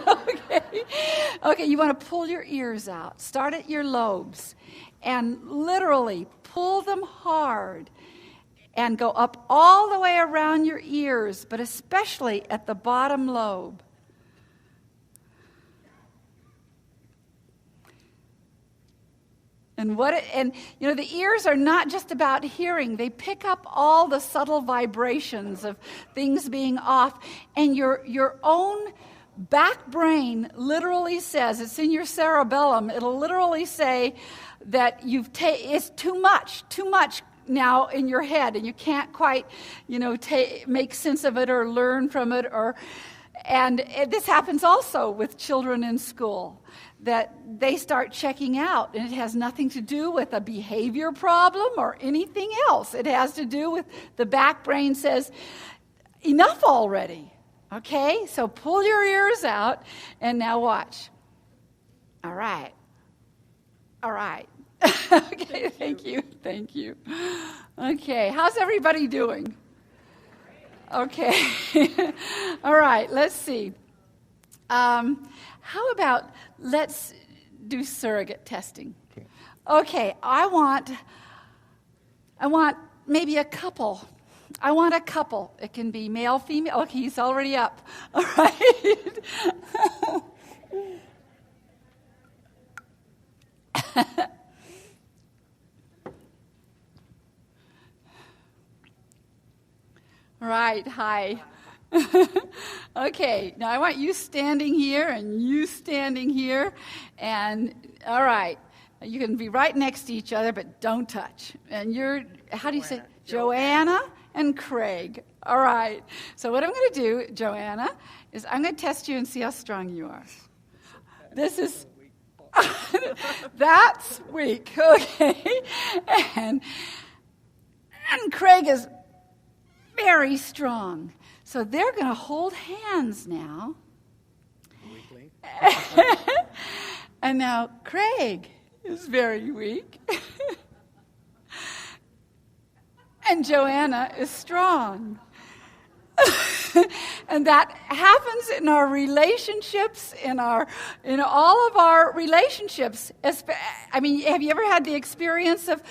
Okay, you want to pull your ears out. Start at your lobes and literally pull them hard. And go up all the way around your ears, but especially at the bottom lobe. And the ears are not just about hearing. They pick up all the subtle vibrations of things being off. And your own back brain literally says, it's in your cerebellum, it'll literally say that it's too much now in your head, and you can't quite, make sense of it or learn from it. And this happens also with children in school, that they start checking out, and it has nothing to do with a behavior problem or anything else. It has to do with the back brain says, enough already. Okay, so pull your ears out, and now watch. All right. Okay, thank you. Okay, how's everybody doing? Okay. All right, let's see. How about let's do surrogate testing? Okay, I want maybe a couple. I want a couple. It can be male, female. Okay, he's already up. All right. Right, hi. Okay, now I want you standing here and you standing here. And, all right, you can be right next to each other, but don't touch. And how do you say? Joanna and Craig. All right. So what I'm going to do, Joanna, is I'm going to test you and see how strong you are. This is... That's weak, okay? And Craig is very strong. So they're going to hold hands now. Weakly. And now Craig is very weak. And Joanna is strong. And that happens in our relationships, in all of our relationships. I mean, have you ever had the experience of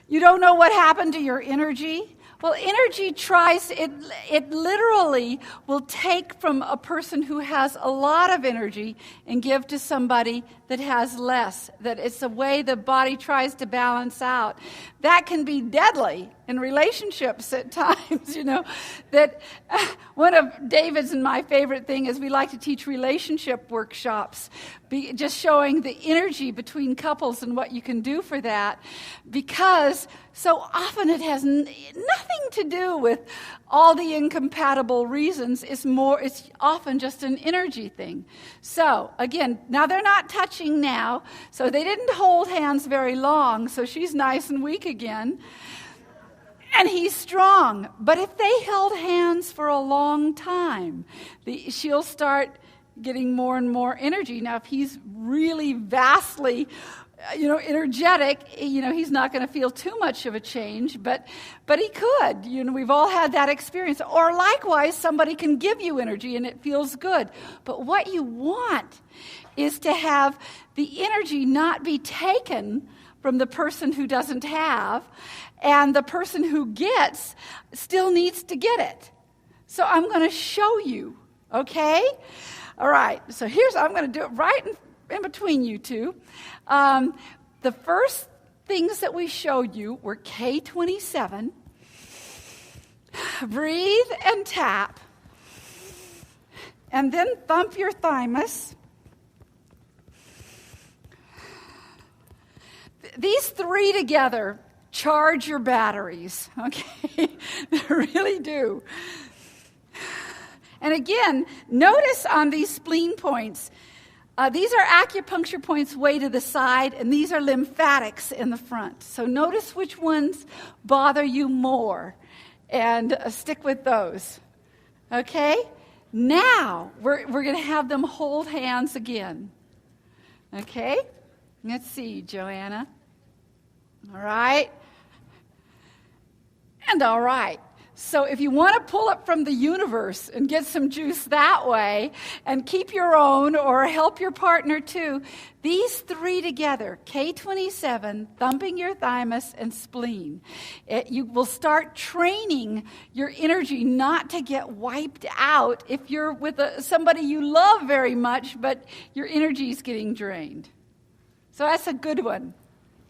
you don't know what happened to your energy? Well, energy it literally will take from a person who has a lot of energy and give to somebody that has less. That it's a way the body tries to balance out. That can be deadly in relationships at times, That one of David's and my favorite thing is we like to teach relationship workshops, just showing the energy between couples and what you can do for that, because so often it has nothing to do with all the incompatible reasons. It's often just an energy thing. So again, now they're not touching now, so they didn't hold hands very long, so she's nice and weak again. And he's strong. But if they held hands for a long time, she'll start getting more and more energy. Now, if he's really vastly, energetic, he's not going to feel too much of a change, but he could. We've all had that experience. Or likewise, somebody can give you energy and it feels good. But what you want is to have the energy not be taken from the person who doesn't have, and the person who gets still needs to get it. So I'm going to show you, okay? All right, so I'm going to do it right in between you two. The first things that we showed you were K27, breathe and tap, and then thump your thymus. These three together charge your batteries, okay? They really do. And again, notice on these spleen points, these are acupuncture points way to the side, and these are lymphatics in the front. So notice which ones bother you more, and stick with those, okay? Now, we're going to have them hold hands again, okay? Let's see, Joanna. All right. And all right. So if you want to pull it from the universe and get some juice that way and keep your own or help your partner too, these three together, K27, thumping your thymus, and spleen, you will start training your energy not to get wiped out if you're with somebody you love very much, but your energy is getting drained. So that's a good one.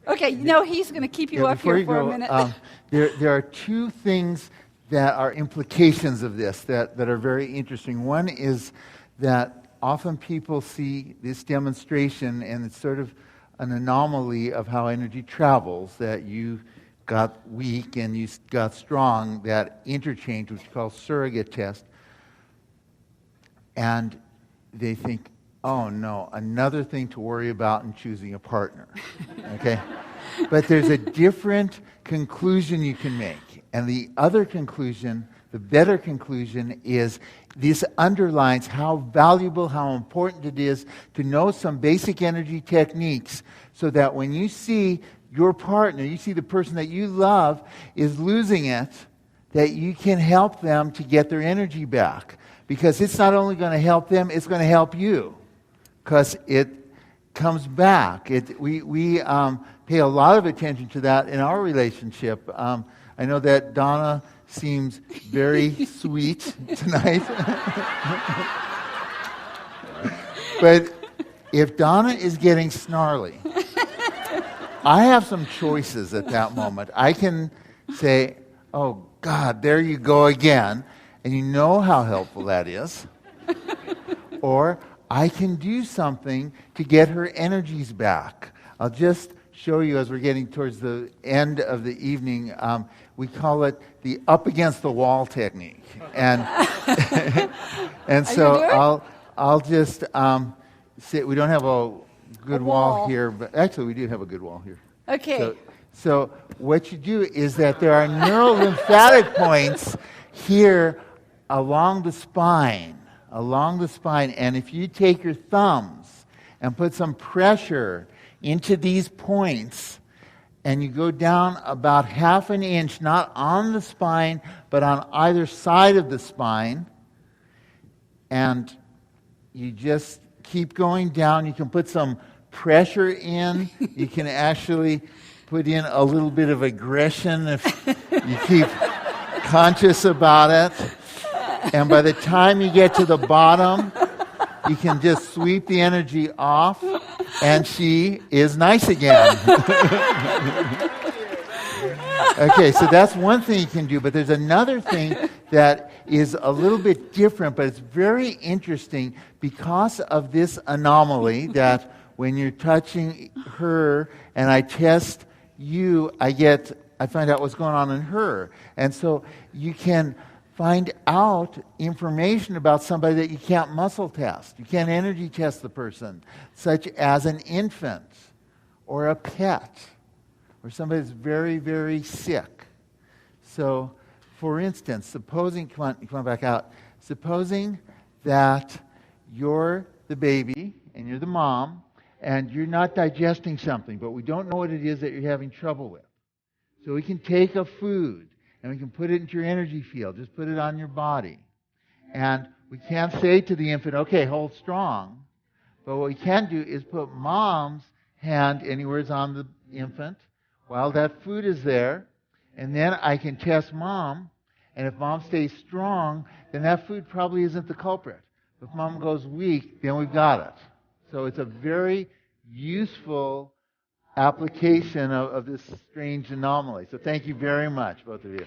Okay, he's going to keep you up here for a minute. There are two things that are implications of this that are very interesting. One is that often people see this demonstration, and it's sort of an anomaly of how energy travels, that you got weak and you got strong, that interchange, which is called surrogate test, and they think, oh no, another thing to worry about in choosing a partner, okay? But there's a different conclusion you can make. And the other conclusion, the better conclusion, is this underlines how valuable, how important it is to know some basic energy techniques so that when you see your partner, you see the person that you love is losing it, that you can help them to get their energy back. Because it's not only going to help them, it's going to help you. Because it comes back. We pay a lot of attention to that in our relationship. I know that Donna seems very sweet tonight. But if Donna is getting snarly, I have some choices at that moment. I can say, oh, God, there you go again. And you know how helpful that is. Or I can do something to get her energies back. I'll just show you as we're getting towards the end of the evening. We call it the up against the wall technique. And and so I'll just sit. We don't have a good wall here, but actually we do have a good wall here. Okay. So what you do is that there are neurolymphatic points here along the spine, and if you take your thumbs and put some pressure into these points, and you go down about half an inch, not on the spine, but on either side of the spine, and you just keep going down. You can put some pressure in. You can actually put in a little bit of aggression if you keep conscious about it. And by the time you get to the bottom, you can just sweep the energy off, and she is nice again. Okay, so that's one thing you can do, but there's another thing that is a little bit different, but it's very interesting because of this anomaly that when you're touching her and I test you, I find out what's going on in her. And so you can find out information about somebody that you can't muscle test. You can't energy test the person, such as an infant or a pet or somebody that's very, very sick. So, for instance, supposing, come on back out, supposing that you're the baby and you're the mom and you're not digesting something, but we don't know what it is that you're having trouble with. So we can take a food and we can put it into your energy field. Just put it on your body. And we can't say to the infant, okay, hold strong. But what we can do is put mom's hand anywhere on the infant while that food is there. And then I can test mom. And if mom stays strong, then that food probably isn't the culprit. If mom goes weak, then we've got it. So it's a very useful application of this strange anomaly. So thank you very much, both of you.